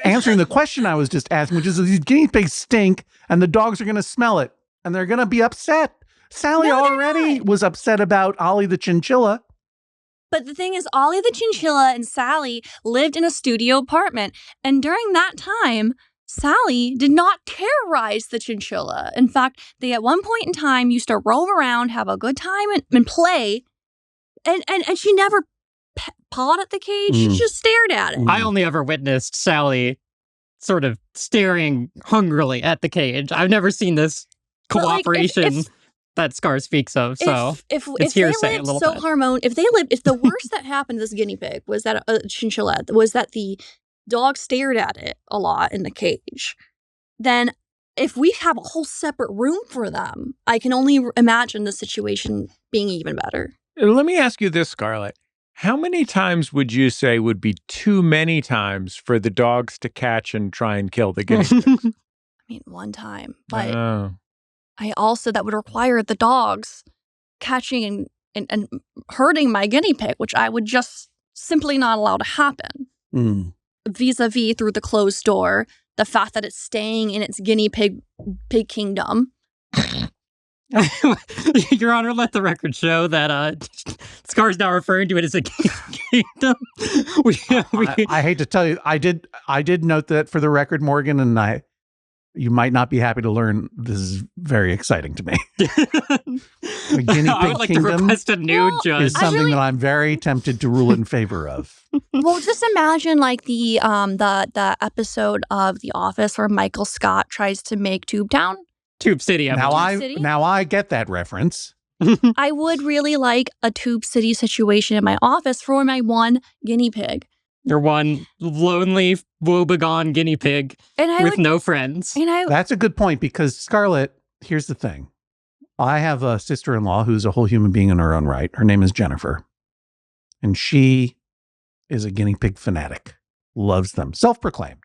A: answering the question I was just asking, which is these guinea pigs stink and the dogs are going to smell it and they're going to be upset. Sally already was upset about Ollie the chinchilla.
D: But the thing is, Ollie the chinchilla and Sally lived in a studio apartment. And during that time, Sally did not terrorize the chinchilla. In fact, they at one point in time used to roam around, have a good time and play. And she never pawed at the cage. She just stared at it.
C: I only ever witnessed Sally sort of staring hungrily at the cage. I've never seen this cooperation that Scar speaks of. So
D: if
C: it's
D: they
C: hearsay a
D: lived
C: little
D: so
C: bit.
D: if the worst that happened to this guinea pig was that a chinchilla was that the dog stared at it a lot in the cage, then if we have a whole separate room for them, I can only imagine the situation being even better.
B: Let me ask you this, Scarlett. How many times would you say would be too many times for the dogs to catch and try and kill the guinea pigs?
D: I mean, one time. But that would require the dogs catching and hurting my guinea pig, which I would just simply not allow to happen. Vis-a-vis through the closed door, the fact that it's staying in its guinea pig kingdom.
C: Your Honor, let the record show that Scar's now referring to it as a kingdom.
A: I hate to tell you, I did note that for the record, Morgan, and you might not be happy to learn this is very exciting to me. The guinea
C: I
A: pig
C: would like
A: kingdom
C: to request a new judge.
A: is something that I'm very tempted to rule in favor of.
D: Well, just imagine like the episode of The Office where Michael Scott tries to make Tube Town.
C: Tube City.
A: Now I get that reference.
D: I would really like a Tube City situation in my office for my one guinea pig.
C: Your one lonely, woebegone guinea pig with no friends.
A: That's a good point because, Scarlett, here's the thing. I have a sister-in-law who's a whole human being in her own right. Her name is Jennifer. And she is a guinea pig fanatic. Loves them. Self-proclaimed.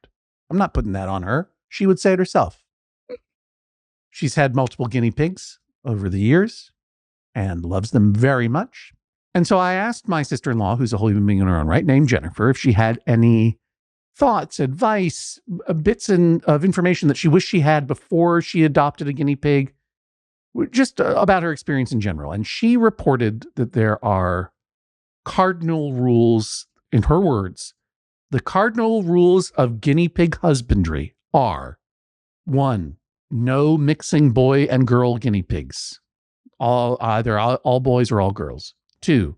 A: I'm not putting that on her. She would say it herself. She's had multiple guinea pigs over the years and loves them very much. And so I asked my sister-in-law, who's a whole human being in her own right, named Jennifer, if she had any thoughts, advice, bits of information that she wished she had before she adopted a guinea pig, just about her experience in general. And she reported that there are cardinal rules, in her words, the cardinal rules of guinea pig husbandry are: 1, no mixing boy and girl guinea pigs. Either all boys or all girls. 2,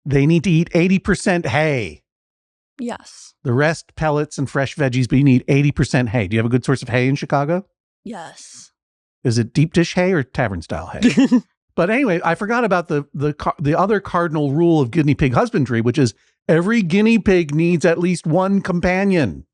A: they need to eat 80% hay.
D: Yes.
A: The rest pellets and fresh veggies, but you need 80% hay. Do you have a good source of hay in Chicago?
D: Yes.
A: Is it deep dish hay or tavern style hay? But anyway, I forgot about the other cardinal rule of guinea pig husbandry, which is every guinea pig needs at least one companion.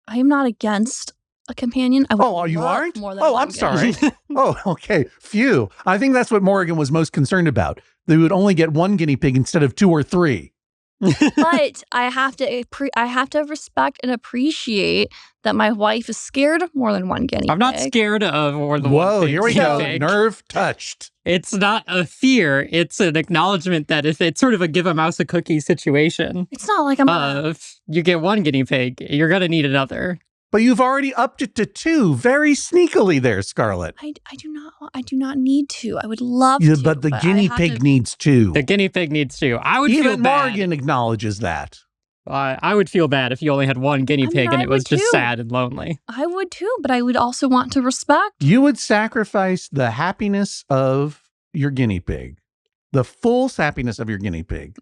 D: I am not against a companion.
A: You aren't? I'm sorry. Oh, okay. Phew. I think that's what Morrigan was most concerned about. They would only get one guinea pig instead of 2 or 3.
D: But I have to respect and appreciate that my wife is scared of more than one guinea pig.
C: I'm not scared of more than one.
A: Whoa, here we go. Nerve touched.
C: It's not a fear. It's an acknowledgement that if it's sort of a give a mouse a cookie situation.
D: It's not like
C: if you get one guinea pig, you're going to need another.
A: But you've already upped it to 2 very sneakily there, Scarlett.
D: I do not need to. I would love to.
A: But the guinea pig needs 2.
C: The guinea pig needs 2. I would feel bad.
A: Even Morrigan acknowledges that.
C: I would feel bad if you only had one guinea pig and it was just sad and lonely.
D: I would too, but I would also want to respect.
A: You would sacrifice the happiness of your guinea pig, the full happiness of your guinea pig,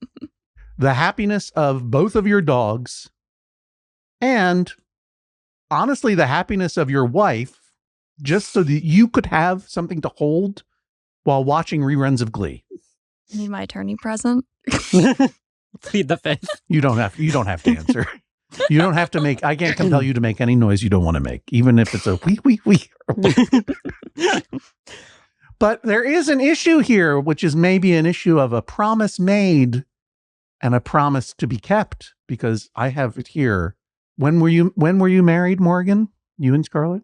A: the happiness of both of your dogs, and honestly, the happiness of your wife, just so that you could have something to hold while watching reruns of Glee.
D: You need my attorney present?
C: Plead the fifth. You
A: don't have to answer. You don't have to make, I can't compel you to make any noise you don't want to make, even if it's a wee. But there is an issue here, which is maybe an issue of a promise made and a promise to be kept, because I have it here. When were you married, Morrigan? You and Scarlett?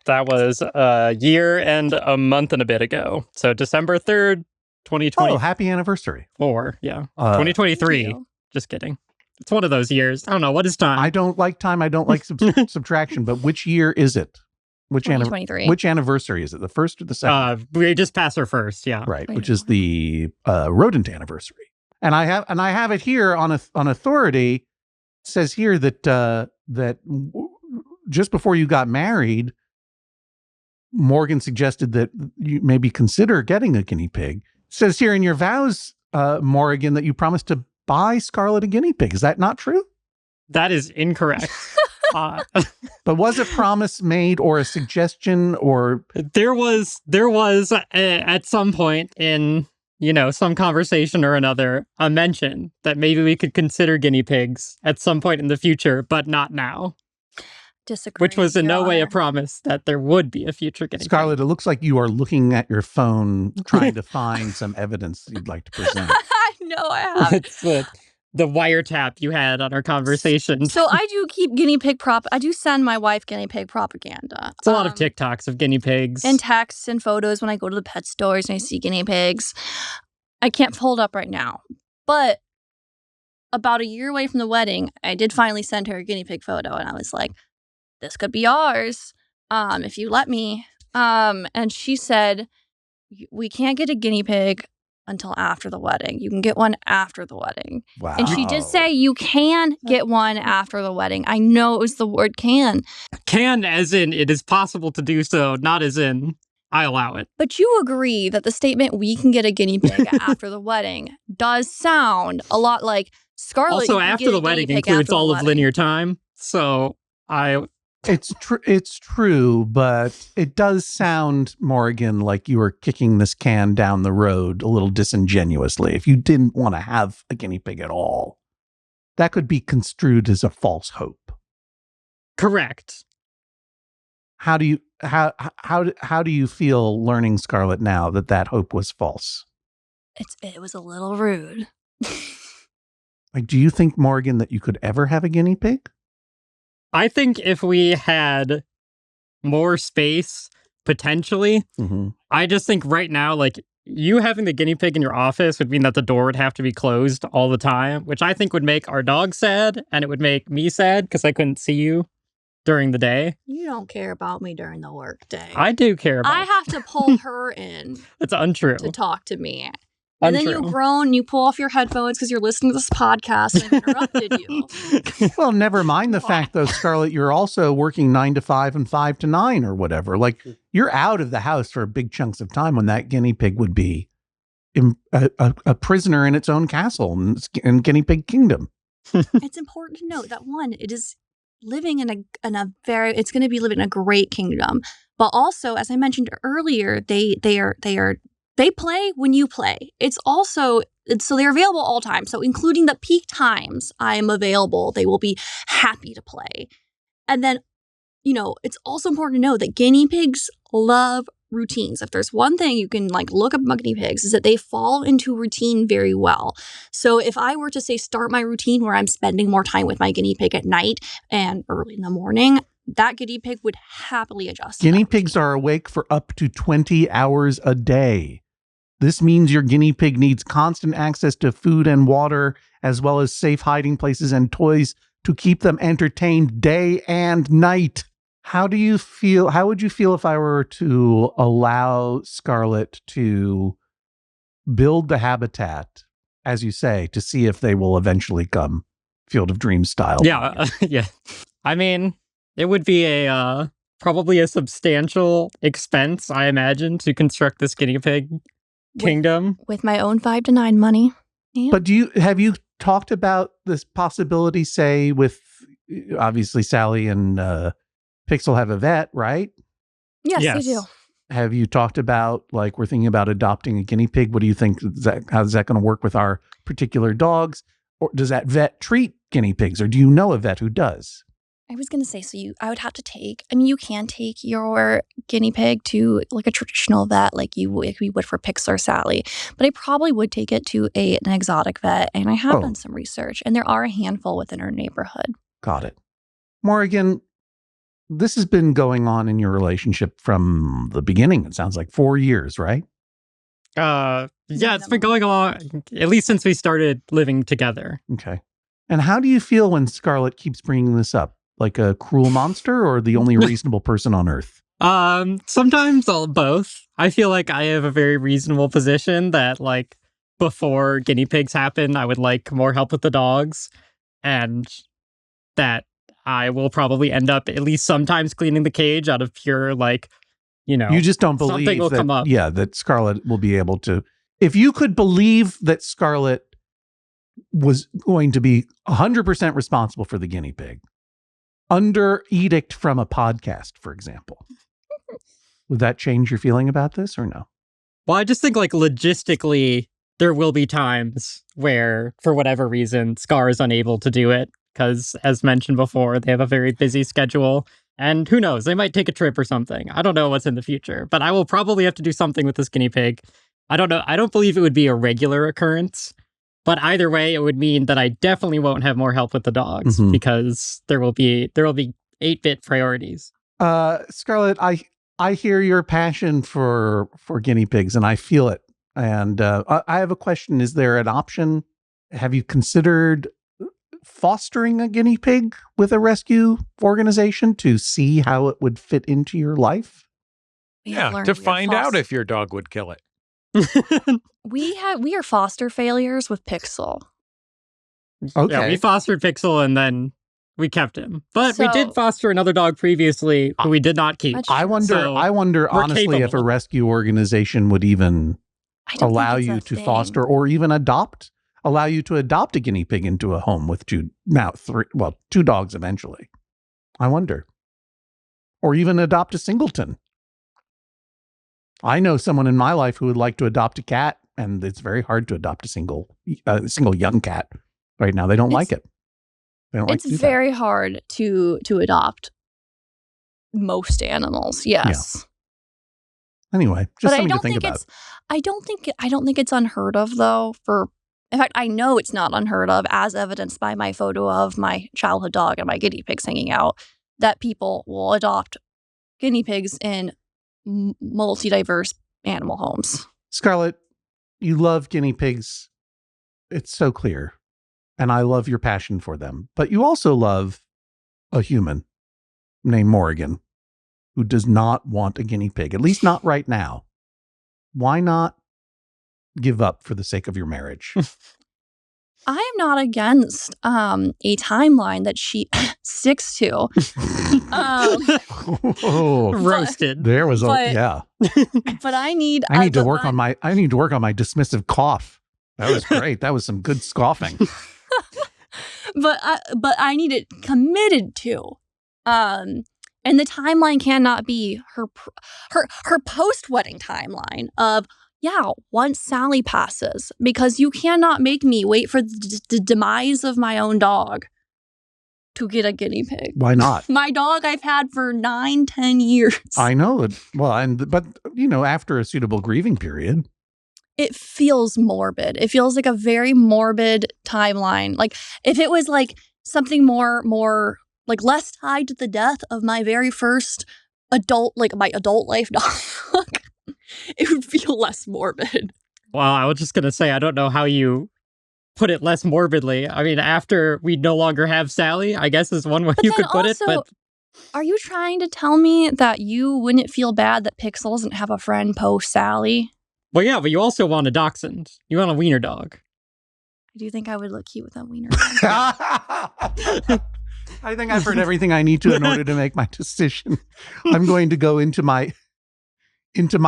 C: That was a year and a month and a bit ago. So December 3rd, 2020.
A: Oh, happy anniversary.
C: 4, yeah. 2023. Just kidding. It's one of those years. I don't know. What is time?
A: I don't like time. I don't like subtraction. But which year is it? Which
D: 2023.
A: Which anniversary is it? The first or the second?
C: We just passed our first, yeah.
A: Right, which is the rodent anniversary. And I have it here on authority. It says here that just before you got married, Morgan suggested that you maybe consider getting a guinea pig. It says here in your vows, Morrigan, that you promised to buy Scarlett a guinea pig. Is that not true?
C: That is incorrect.
A: But was a promise made or a suggestion or?
C: There was at some point in, some conversation or another, a mention that maybe we could consider guinea pigs at some point in the future, but not now.
D: Disagree.
C: Which was in no way a promise that there would be a future guinea pig.
A: Scarlett, it looks like you are looking at your phone trying to find some evidence you'd like to present.
D: No, I haven't.
C: It's the wiretap you had on our conversation.
D: So I do keep guinea pig I do send my wife guinea pig propaganda.
C: It's a lot of TikToks of guinea pigs.
D: And texts and photos when I go to the pet stores and I see guinea pigs. I can't hold up right now. But about a year away from the wedding, I did finally send her a guinea pig photo. And I was like, this could be ours if you let me. And she said, we can't get a guinea pig until after the wedding. You can get one after the wedding.
A: Wow.
D: And she did say you can get one after the wedding. I know it was the word can.
C: Can as in it is possible to do so, not as in I allow it.
D: But you agree that the statement we can get a guinea pig after the wedding does sound a lot like Scarlett.
C: Also, after the wedding includes all of linear time. So
A: It's true, but it does sound, Morrigan, like you were kicking this can down the road a little disingenuously. If you didn't want to have a guinea pig at all, that could be construed as a false hope.
C: Correct.
A: How do you feel learning, Scarlett, now that hope was false?
D: It was a little rude.
A: Like, do you think, Morrigan, that you could ever have a guinea pig?
C: I think if we had more space, potentially, I just think right now, like, you having the guinea pig in your office would mean that the door would have to be closed all the time, which I think would make our dog sad, and it would make me sad because I couldn't see you during the day.
D: You don't care about me during the workday.
C: I do care about
D: I have to pull her in.
C: That's untrue.
D: To talk to me. And then you groan and you pull off your headphones because you're listening to this podcast and I interrupted you.
A: Well, never mind the fact, though, Scarlett, you're also working 9 to 5 and 5 to 9 or whatever. Like, you're out of the house for big chunks of time when that guinea pig would be a prisoner in its own castle in Guinea Pig Kingdom.
D: It's important to note that, one, it is living it's going to be living in a great kingdom. But also, as I mentioned earlier, they play when you play. So they're available all time. So including the peak times I am available, they will be happy to play. And then, it's also important to know that guinea pigs love routines. If there's one thing you can look up about guinea pigs, is that they fall into routine very well. So if I were to say start my routine where I'm spending more time with my guinea pig at night and early in the morning, that guinea pig would happily adjust.
A: Guinea pigs are awake for up to 20 hours a day. This means your guinea pig needs constant access to food and water, as well as safe hiding places and toys to keep them entertained day and night. How would you feel if I were to allow Scarlett to build the habitat, as you say, to see if they will eventually come Field of Dreams style?
C: Yeah. Yeah. I mean, it would be probably a substantial expense, I imagine, to construct this guinea pig kingdom.
D: With my own 5 to 9 money. Yeah.
A: But have you talked about this possibility, say, with obviously Sally and Pixel have a vet, right?
D: Yes, they do.
A: Have you talked about, we're thinking about adopting a guinea pig? What do you think? How's that going to work with our particular dogs? Or does that vet treat guinea pigs? Or do you know a vet who does?
D: I was going to say, I would have to you can take your guinea pig to a traditional vet like we would for Pixel or Sally, but I probably would take it to an exotic vet, and I have done some research, and there are a handful within our neighborhood.
A: Got it. Morrigan, this has been going on in your relationship from the beginning. It sounds like 4 years, right?
C: Yeah, it's been going along at least since we started living together.
A: Okay. And how do you feel when Scarlett keeps bringing this up? Like a cruel monster or the only reasonable person on earth?
C: Sometimes both. I feel like I have a very reasonable position that before guinea pigs happen, I would like more help with the dogs, and that I will probably end up at least sometimes cleaning the cage out of pure
A: you just don't believe
C: something will come up.
A: Yeah, that Scarlett will be able to. If you could believe that Scarlett was going to be 100% responsible for the guinea pig, under edict from a podcast, for example, would that change your feeling about this or no?
C: Well, I just think logistically, there will be times where, for whatever reason, Scar is unable to do it because, as mentioned before, they have a very busy schedule. And who knows, they might take a trip or something. I don't know what's in the future, but I will probably have to do something with this guinea pig. I don't know. I don't believe it would be a regular occurrence. But either way, it would mean that I definitely won't have more help with the dogs because there will be 8-bit priorities.
A: Scarlett, I hear your passion for guinea pigs, and I feel it. And I have a question. Is there an option? Have you considered fostering a guinea pig with a rescue organization to see how it would fit into your life?
B: Yeah, to find out if your dog would kill it.
D: We are foster failures with Pixel.
A: Okay.
C: Yeah, we fostered Pixel and then we kept him. But we did foster another dog previously who we did not keep.
A: I wonder honestly if a rescue organization would even allow you to foster or even allow you to adopt a guinea pig into a home with two dogs eventually. I wonder. Or even adopt a singleton. I know someone in my life who would like to adopt a cat, and it's very hard to adopt a single young cat right now. They don't like it. They don't like to do that.
D: It's very hard to adopt most animals. Yes.
A: Yeah. Anyway, just something to think about.
D: I don't think it's unheard of though. In fact, I know it's not unheard of, as evidenced by my photo of my childhood dog and my guinea pigs hanging out, that people will adopt guinea pigs in multi-diverse animal homes.
A: Scarlett, you love guinea pigs. It's so clear. And I love your passion for them. But you also love a human named Morrigan who does not want a guinea pig, at least not right now. Why not give up for the sake of your marriage?
D: I am not against a timeline that she sticks to.
C: Roasted.
A: There was yeah.
D: But I need
A: to work on my dismissive cough. That was great. That was some good scoffing.
D: but I need it committed to. And the timeline cannot be her post-wedding timeline of, once Sally passes, because you cannot make me wait for the demise of my own dog to get a guinea pig.
A: Why not?
D: My dog I've had for 9-10 years.
A: I know it. Well, but after a suitable grieving period.
D: It feels morbid. It feels like a very morbid timeline. Like if it was like something more like less tied to the death of my very first adult life dog, it would feel less morbid.
C: Well, I was just going to say, I don't know how you put it less morbidly. I mean, after we no longer have Sally, I guess is one way you could put it. But
D: are you trying to tell me that you wouldn't feel bad that Pixel doesn't have a friend post Sally?
C: Well, yeah, but you also want a dachshund. You want a wiener dog.
D: I do think I would look cute with that wiener dog.
A: I think I've heard everything I need to in order to make my decision. I'm going to go into my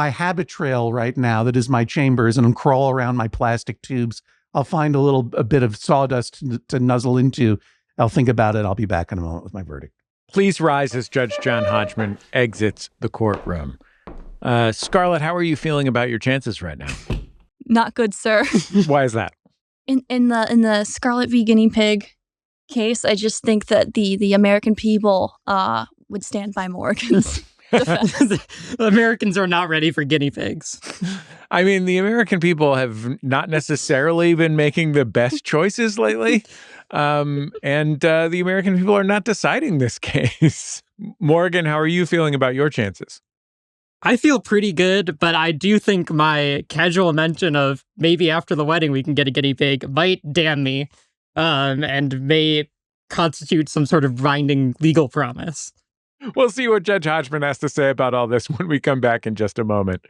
A: habit trail right now that is my chambers and crawl around my plastic tubes. I'll find a bit of sawdust to nuzzle into. I'll think about it. I'll be back in a moment with my verdict.
B: Please rise as Judge John Hodgman exits the courtroom. Scarlett, how are you feeling about your chances right now?
D: Not good, sir.
B: Why is that?
D: In the Scarlett v. Guinea Pig case, I just think that the American people would stand by Morrigan's defense.
C: The Americans are not ready for guinea pigs.
B: I mean, the American people have not necessarily been making the best choices lately. And the American people are not deciding this case. Morrigan, how are you feeling about your chances?
C: I feel pretty good, but I do think my casual mention of maybe after the wedding we can get a guinea pig might damn me, and may constitute some sort of binding legal promise.
B: We'll see what Judge Hodgman has to say about all this when we come back in just a moment.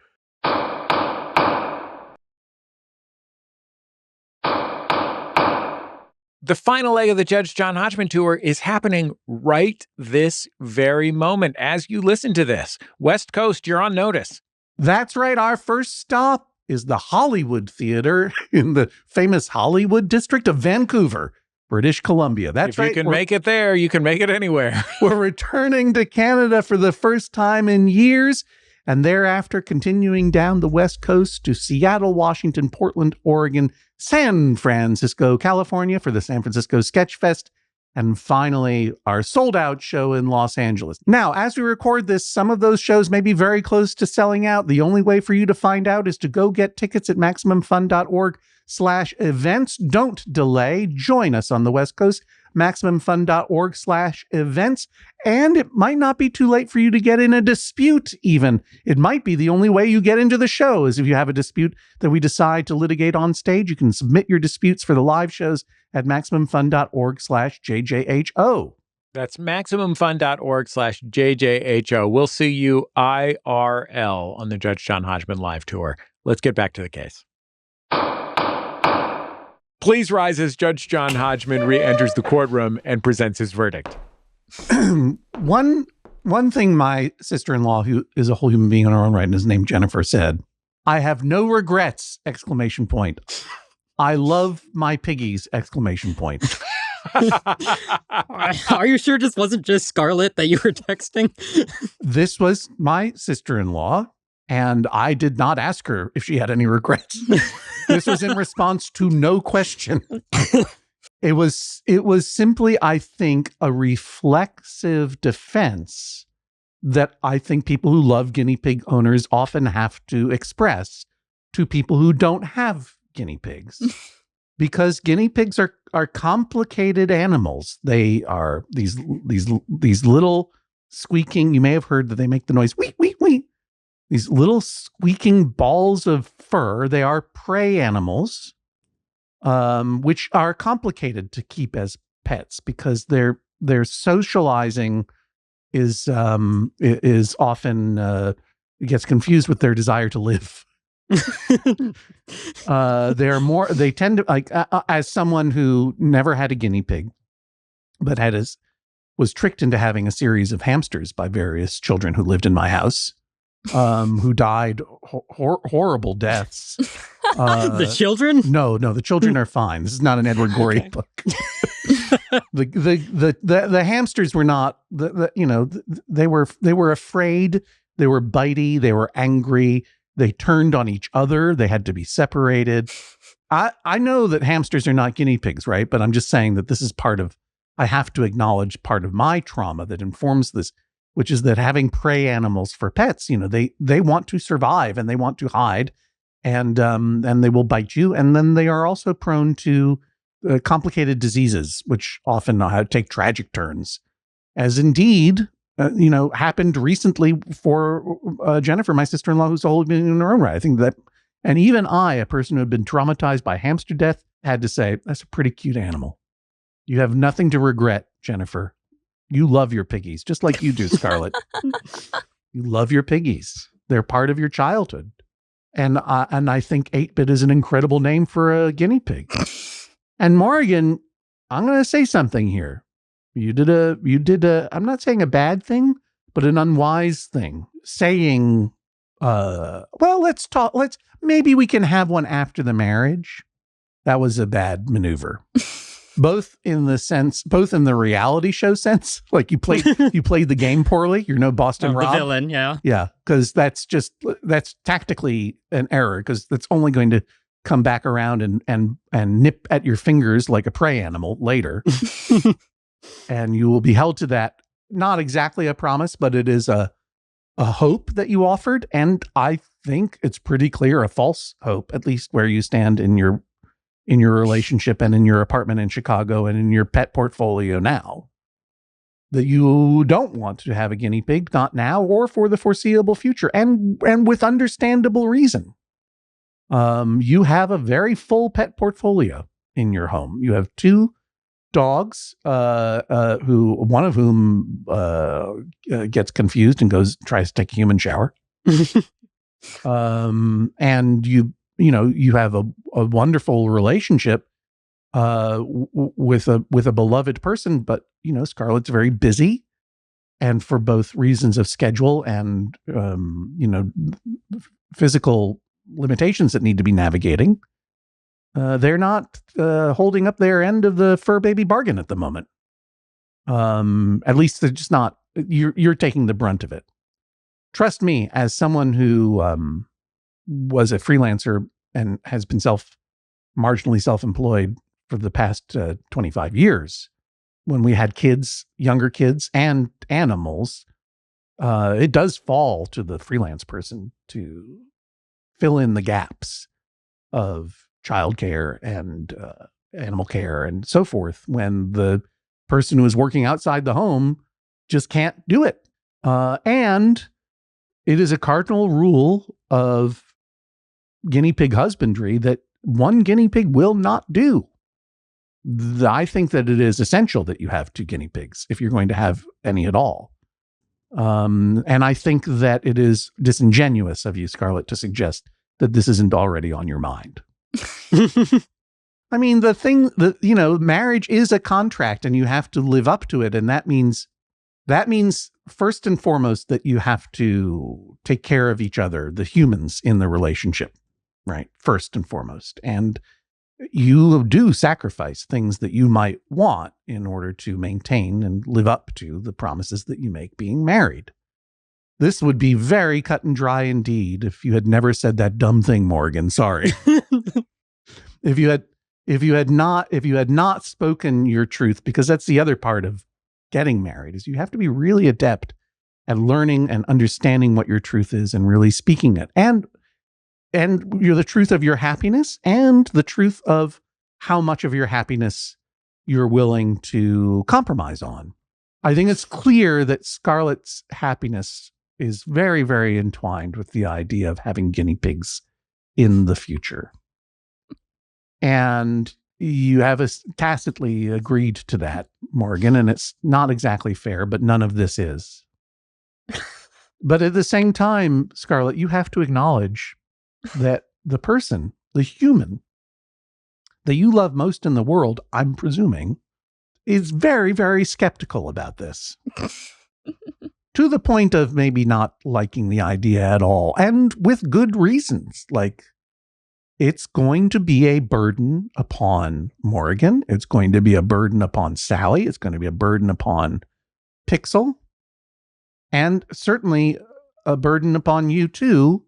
B: The final leg of the Judge John Hodgman tour is happening right this very moment as you listen to this. West Coast, you're on notice.
A: That's right. Our first stop is the Hollywood Theater in the famous Hollywood district of Vancouver, British Columbia. That's right.
B: If you can make it there, you can make it anywhere.
A: We're returning to Canada for the first time in years, and thereafter continuing down the West Coast to Seattle, Washington, Portland, Oregon, San Francisco, California for the San Francisco Sketch Fest, and finally, our sold-out show in Los Angeles. Now, as we record this, some of those shows may be very close to selling out. The only way for you to find out is to go get tickets at MaximumFun.org/events. Don't delay. Join us on the West Coast, MaximumFun.org/events. And it might not be too late for you to get in a dispute, even. It might be the only way you get into the show is if you have a dispute that we decide to litigate on stage. You can submit your disputes for the live shows at MaximumFun.org/JJHO.
B: That's MaximumFun.org/JJHO. We'll see you IRL on the Judge John Hodgman live tour. Let's get back to the case. Please rise as Judge John Hodgman re-enters the courtroom and presents his verdict.
A: One thing my sister-in-law, who is a whole human being in her own right and is named Jennifer, said, "I have no regrets!" ! I love my piggies! !
C: Are you sure this wasn't just Scarlett that you were texting?
A: This was my sister-in-law, and I did not ask her if she had any regrets. This was in response to no question. It was simply, I think, a reflexive defense that I think people who love guinea pig owners often have to express to people who don't have guinea pigs. Because guinea pigs are complicated animals. They are these little squeaking. You may have heard that they make the noise, wee, wee, wee. these little squeaking balls of fur. They are prey animals, which are complicated to keep as pets because their socializing is often gets confused with their desire to live. They tend to like as someone who never had a guinea pig, but was tricked into having a series of hamsters by various children who lived in my house, who died horrible deaths.
C: The children?
A: No, the children are fine. This is not an Edward Gorey book. The hamsters were not. They were afraid. They were bitey. They were angry. They turned on each other. They had to be separated. I know that hamsters are not guinea pigs, right? But I'm just saying that this is I have to acknowledge part of my trauma that informs this, which is that having prey animals for pets, they want to survive and they want to hide, and they will bite you. And then they are also prone to complicated diseases, which often take tragic turns, as indeed happened recently for Jennifer, my sister-in-law, who's always been in her own right. I think that, and even I, a person who had been traumatized by hamster death, had to say, that's a pretty cute animal. You have nothing to regret, Jennifer. You love your piggies, just like you do, Scarlett. You love your piggies. They're part of your childhood. And I think 8-Bit is an incredible name for a guinea pig. And Morrigan, I'm going to say something here. You did I'm not saying a bad thing, but an unwise thing. Saying, maybe we can have one after the marriage. That was a bad maneuver. Both in the reality show sense, like you played the game poorly. You're no Boston Rob.
C: The villain, yeah.
A: Yeah, because that's tactically an error, because that's only going to come back around and nip at your fingers like a prey animal later. And you will be held to that, not exactly a promise, but it is a hope that you offered. And I think it's pretty clear a false hope, at least where you stand in your relationship and in your apartment in Chicago and in your pet portfolio now, that you don't want to have a guinea pig, not now or for the foreseeable future, and with understandable reason. You have a very full pet portfolio in your home. You have 2 dogs, one of whom gets confused and tries to take a human shower. And you have a wonderful relationship with a beloved person, but Scarlett's very busy, and for both reasons of schedule and physical limitations that need to be navigating, they're not holding up their end of the fur baby bargain at the moment. At least they're just not. You're taking the brunt of it. Trust me, as someone who was a freelancer and has been marginally self-employed for the past 25 years, when we had kids, younger kids, and animals, it does fall to the freelance person to fill in the gaps of childcare and animal care and so forth when the person who is working outside the home just can't do it. And it is a cardinal rule of guinea pig husbandry that one guinea pig will not do. I think that it is essential that you have 2 guinea pigs if you're going to have any at all. And I think that it is disingenuous of you, Scarlett, to suggest that this isn't already on your mind. I mean, marriage is a contract and you have to live up to it. And that means first and foremost that you have to take care of each other, the humans in the relationship, right? First and foremost. And you do sacrifice things that you might want in order to maintain and live up to the promises that you make being married. This would be very cut and dry indeed if you had never said that dumb thing, Morrigan. Sorry. If you had not spoken your truth, because that's the other part of getting married, is you have to be really adept at learning and understanding what your truth is and really speaking it. And you're the truth of your happiness and the truth of how much of your happiness you're willing to compromise on. I think it's clear that Scarlett's happiness is very, very entwined with the idea of having guinea pigs in the future. And you have tacitly agreed to that, Morrigan, and it's not exactly fair, but none of this is. But at the same time, Scarlett, you have to acknowledge that the person, the human that you love most in the world, I'm presuming, is very, very skeptical about this. To the point of maybe not liking the idea at all, and with good reasons. Like, it's going to be a burden upon Morrigan. It's going to be a burden upon Sally. It's going to be a burden upon Pixel. And certainly a burden upon you too.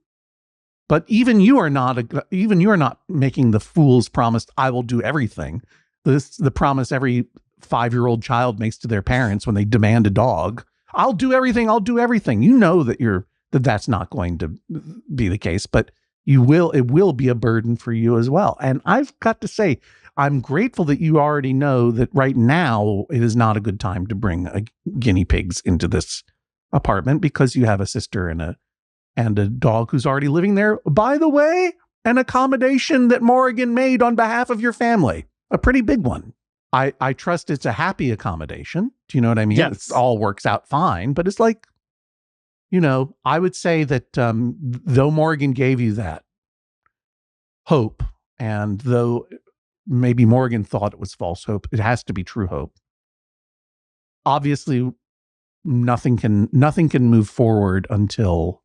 A: But even you are not making the fool's promise, I will do everything. The promise every 5-year-old child makes to their parents when they demand a dog. I'll do everything. I'll do everything. You know that that's not going to be the case, but it will be a burden for you as well. And I've got to say, I'm grateful that you already know that right now it is not a good time to bring guinea pigs into this apartment because you have a sister and a dog who's already living there. By the way, an accommodation that Morrigan made on behalf of your family, a pretty big one. I trust it's a happy accommodation. Do you know what I mean?
C: Yes.
A: It all works out fine, but it's like, I would say that though Morrigan gave you that hope, and though maybe Morrigan thought it was false hope, it has to be true hope. Obviously, nothing can move forward until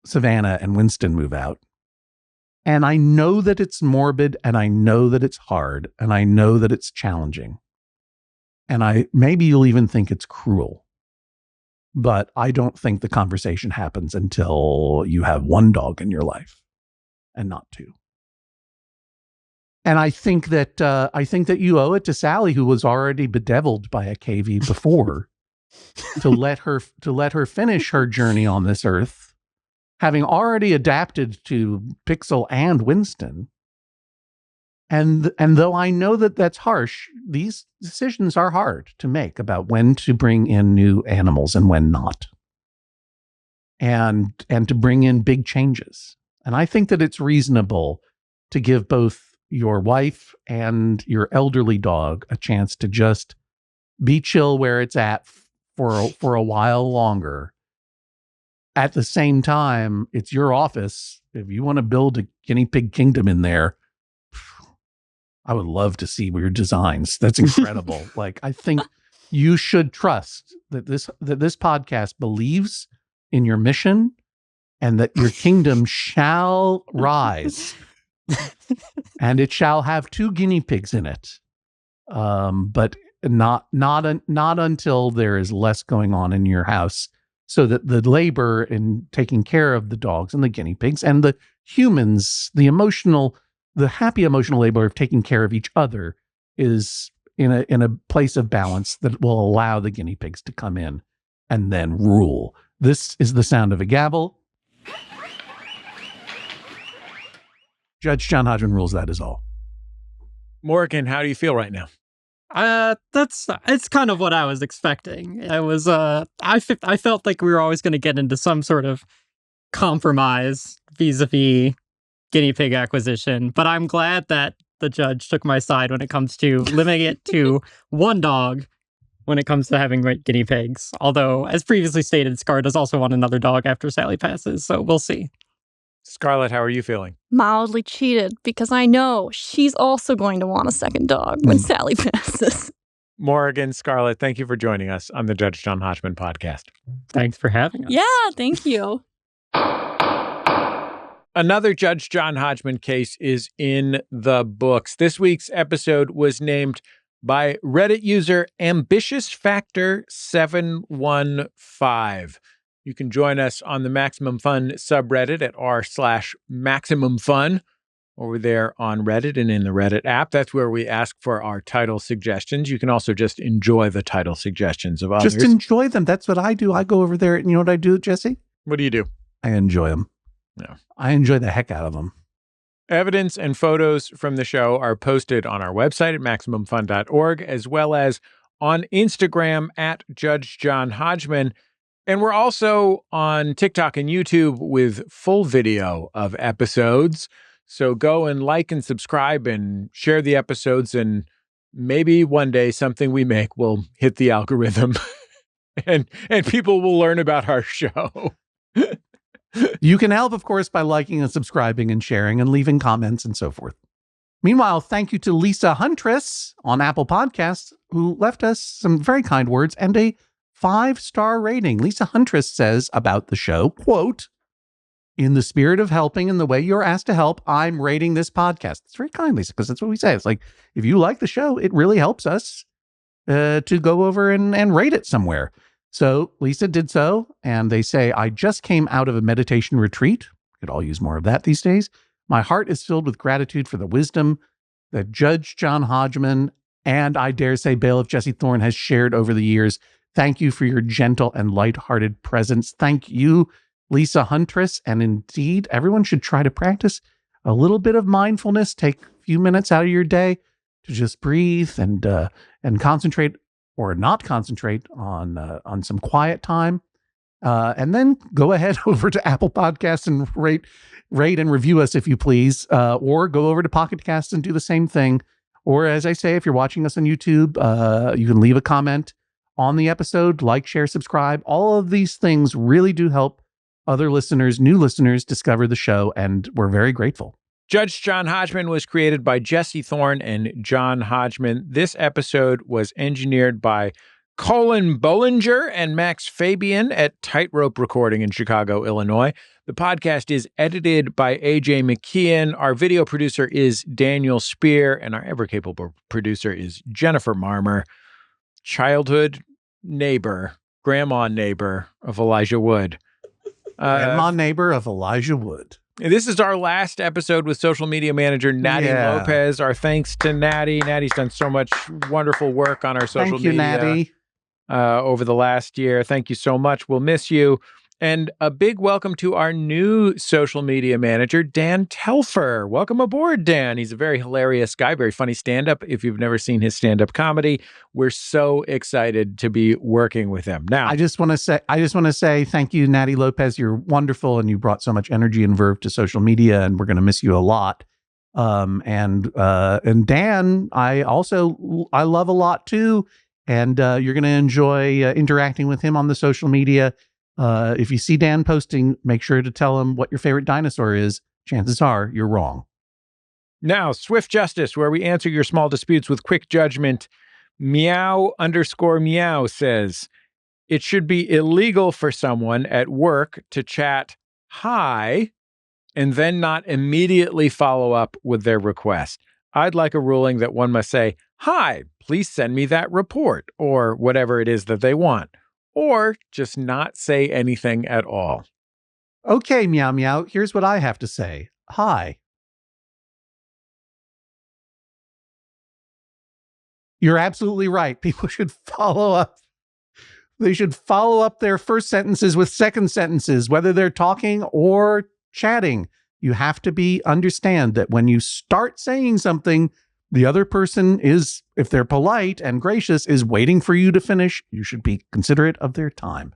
A: Savannah and Winston move out. And I know that it's morbid, and I know that it's hard, and I know that it's challenging. And maybe you'll even think it's cruel. But I don't think the conversation happens until you have one dog in your life and not two. And I think that you owe it to Sally, who was already bedeviled by a Cavy before, to let her finish her journey on this earth, having already adapted to Pixel and Winston. And though I know that that's harsh, these decisions are hard to make about when to bring in new animals and when not. And to bring in big changes. And I think that it's reasonable to give both your wife and your elderly dog a chance to just be chill where it's at for a while longer. At the same time, it's your office. If you want to build a guinea pig kingdom in there, I would love to see your designs. That's incredible. Like, I think you should trust that this podcast believes in your mission and that your kingdom shall rise. And it shall have 2 guinea pigs in it. But not until there is less going on in your house, so that the labor in taking care of the dogs and the guinea pigs and the humans, the happy emotional labor of taking care of each other is in a place of balance that will allow the guinea pigs to come in and then rule. This is the sound of a gavel. Judge John Hodgman rules, that is all.
B: Morrigan, how do you feel right now?
C: It's kind of what I was expecting. I felt like we were always going to get into some sort of compromise vis-a-vis guinea pig acquisition, but I'm glad that the judge took my side when it comes to limiting it to one dog when it comes to having guinea pigs. Although, as previously stated, Scar does also want another dog after Sally passes, so we'll see.
B: Scarlett, how are you feeling?
D: Mildly cheated, because I know she's also going to want a second dog when Sally passes.
B: Morrigan, Scarlett, thank you for joining us on the Judge John Hodgman podcast.
C: Thanks for having us.
D: Yeah, thank you.
B: Another Judge John Hodgman case is in the books. This week's episode was named by Reddit user Ambitious Factor 715. You can join us on the Maximum Fun subreddit at r/MaximumFun over there on Reddit and in the Reddit app. That's where we ask for our title suggestions. You can also just enjoy the title suggestions of others.
A: Just enjoy them. That's what I do. I go over there and you know what I do, Jesse?
B: What do you do?
A: I enjoy them.
B: Yeah.
A: I enjoy the heck out of them.
B: Evidence and photos from the show are posted on our website at MaximumFun.org, as well as on Instagram at Judge John Hodgman. And we're also on TikTok and YouTube with full video of episodes. So go and like and subscribe and share the episodes, and maybe one day something we make will hit the algorithm and people will learn about our show.
A: You can help, of course, by liking and subscribing and sharing and leaving comments and so forth. Meanwhile, thank you to Lisa Huntress on Apple Podcasts, who left us some very kind words and a 5-star rating. Lisa Huntress says about the show, quote, "In the spirit of helping and the way you're asked to help, I'm rating this podcast." It's very kind, Lisa, because that's what we say. It's like, if you like the show, it really helps us to go over and rate it somewhere. So Lisa did so, and they say, "I just came out of a meditation retreat." Could all use more of that these days. "My heart is filled with gratitude for the wisdom that Judge John Hodgman and, I dare say, Bailiff Jesse Thorne has shared over the years. Thank you for your gentle and lighthearted presence." Thank you, Lisa Huntress. And indeed, everyone should try to practice a little bit of mindfulness. Take a few minutes out of your day to just breathe and concentrate, or not concentrate, on some quiet time. And then go ahead over to Apple Podcasts and rate and review us, if you please. Or go over to Pocket Casts and do the same thing. Or, as I say, if you're watching us on YouTube, you can leave a comment on the episode, like, share, subscribe. All of these things really do help other listeners, new listeners, discover the show, and we're very grateful.
B: Judge John Hodgman was created by Jesse Thorne and John Hodgman. This episode was engineered by Colin Bollinger and Max Fabian at Tightrope Recording in Chicago, Illinois. The podcast is edited by AJ McKeon. Our video producer is Daniel Spear, and our ever-capable producer is Jennifer Marmer, childhood neighbor, grandma neighbor of Elijah Wood.
A: Grandma neighbor of Elijah Wood.
B: This is our last episode with social media manager Natty Lopez. Our thanks to Natty. Natty's done so much wonderful work on our social media.
A: Natty.
B: Over the last year. Thank you so much. We'll miss you. And a big welcome to our new social media manager, Dan Telfer. Welcome aboard, Dan. He's a very hilarious guy, very funny stand-up. If you've never seen his stand-up comedy, we're so excited to be working with him. Now,
A: I just want to say thank you, Natty Lopez. You're wonderful, and you brought so much energy and verve to social media, and we're going to miss you a lot. And Dan, I love a lot too. And you're going to enjoy interacting with him on the social media. If you see Dan posting, make sure to tell him what your favorite dinosaur is. Chances are you're wrong.
B: Now, Swift Justice, where we answer your small disputes with quick judgment. Meow_meow says, "It should be illegal for someone at work to chat hi and then not immediately follow up with their request. I'd like a ruling that one must say, 'Hi, please send me that report,' or whatever it is that they want, or just not say anything at all."
A: Okay, Meow Meow, here's what I have to say. Hi. You're absolutely right. People should follow up. They should follow up their first sentences with second sentences, whether they're talking or chatting. You have to understand that when you start saying something, the other person is, if they're polite and gracious, is waiting for you to finish. You should be considerate of their time.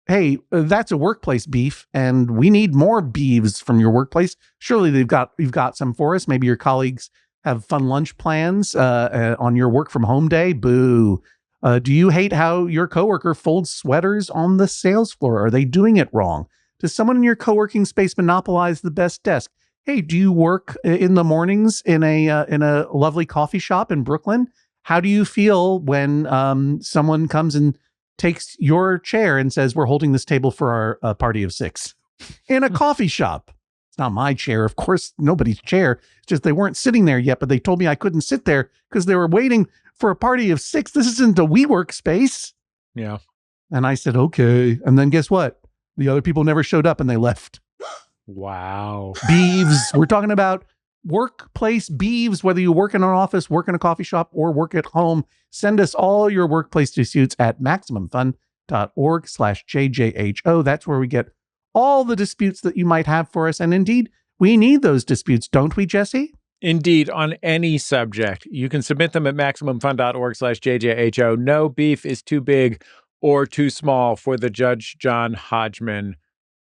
A: Hey, that's a workplace beef, and we need more beeves from your workplace. Surely you've got some for us. Maybe your colleagues have fun lunch plans on your work from home day. Boo. Do you hate how your coworker folds sweaters on the sales floor? Are they doing it wrong? Does someone in your co-working space monopolize the best desk? Hey, do you work in the mornings in a lovely coffee shop in Brooklyn? How do you feel when someone comes and takes your chair and says, "We're holding this table for our party of 6 in a coffee shop"? It's not my chair, of course, nobody's chair. It's just they weren't sitting there yet, but they told me I couldn't sit there because they were waiting for a party of 6. This isn't a WeWork space.
B: Yeah.
A: And I said, okay. And then guess what? The other people never showed up and they left.
B: Wow.
A: Beeves. We're talking about workplace beeves, whether you work in an office, work in a coffee shop, or work at home. Send us all your workplace disputes at MaximumFun.org/JJHO. That's where we get all the disputes that you might have for us. And indeed, we need those disputes, don't we, Jesse?
B: Indeed, on any subject. You can submit them at MaximumFun.org/JJHO. No beef is too big or too small for the Judge John Hodgman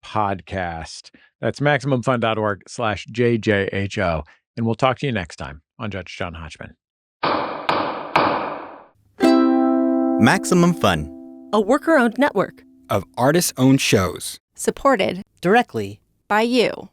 B: podcast. That's MaximumFun.org/JJHO. And we'll talk to you next time on Judge John Hodgman.
E: Maximum Fun,
F: a worker-owned network
G: of artist-owned shows.
F: supported
H: directly
F: by you.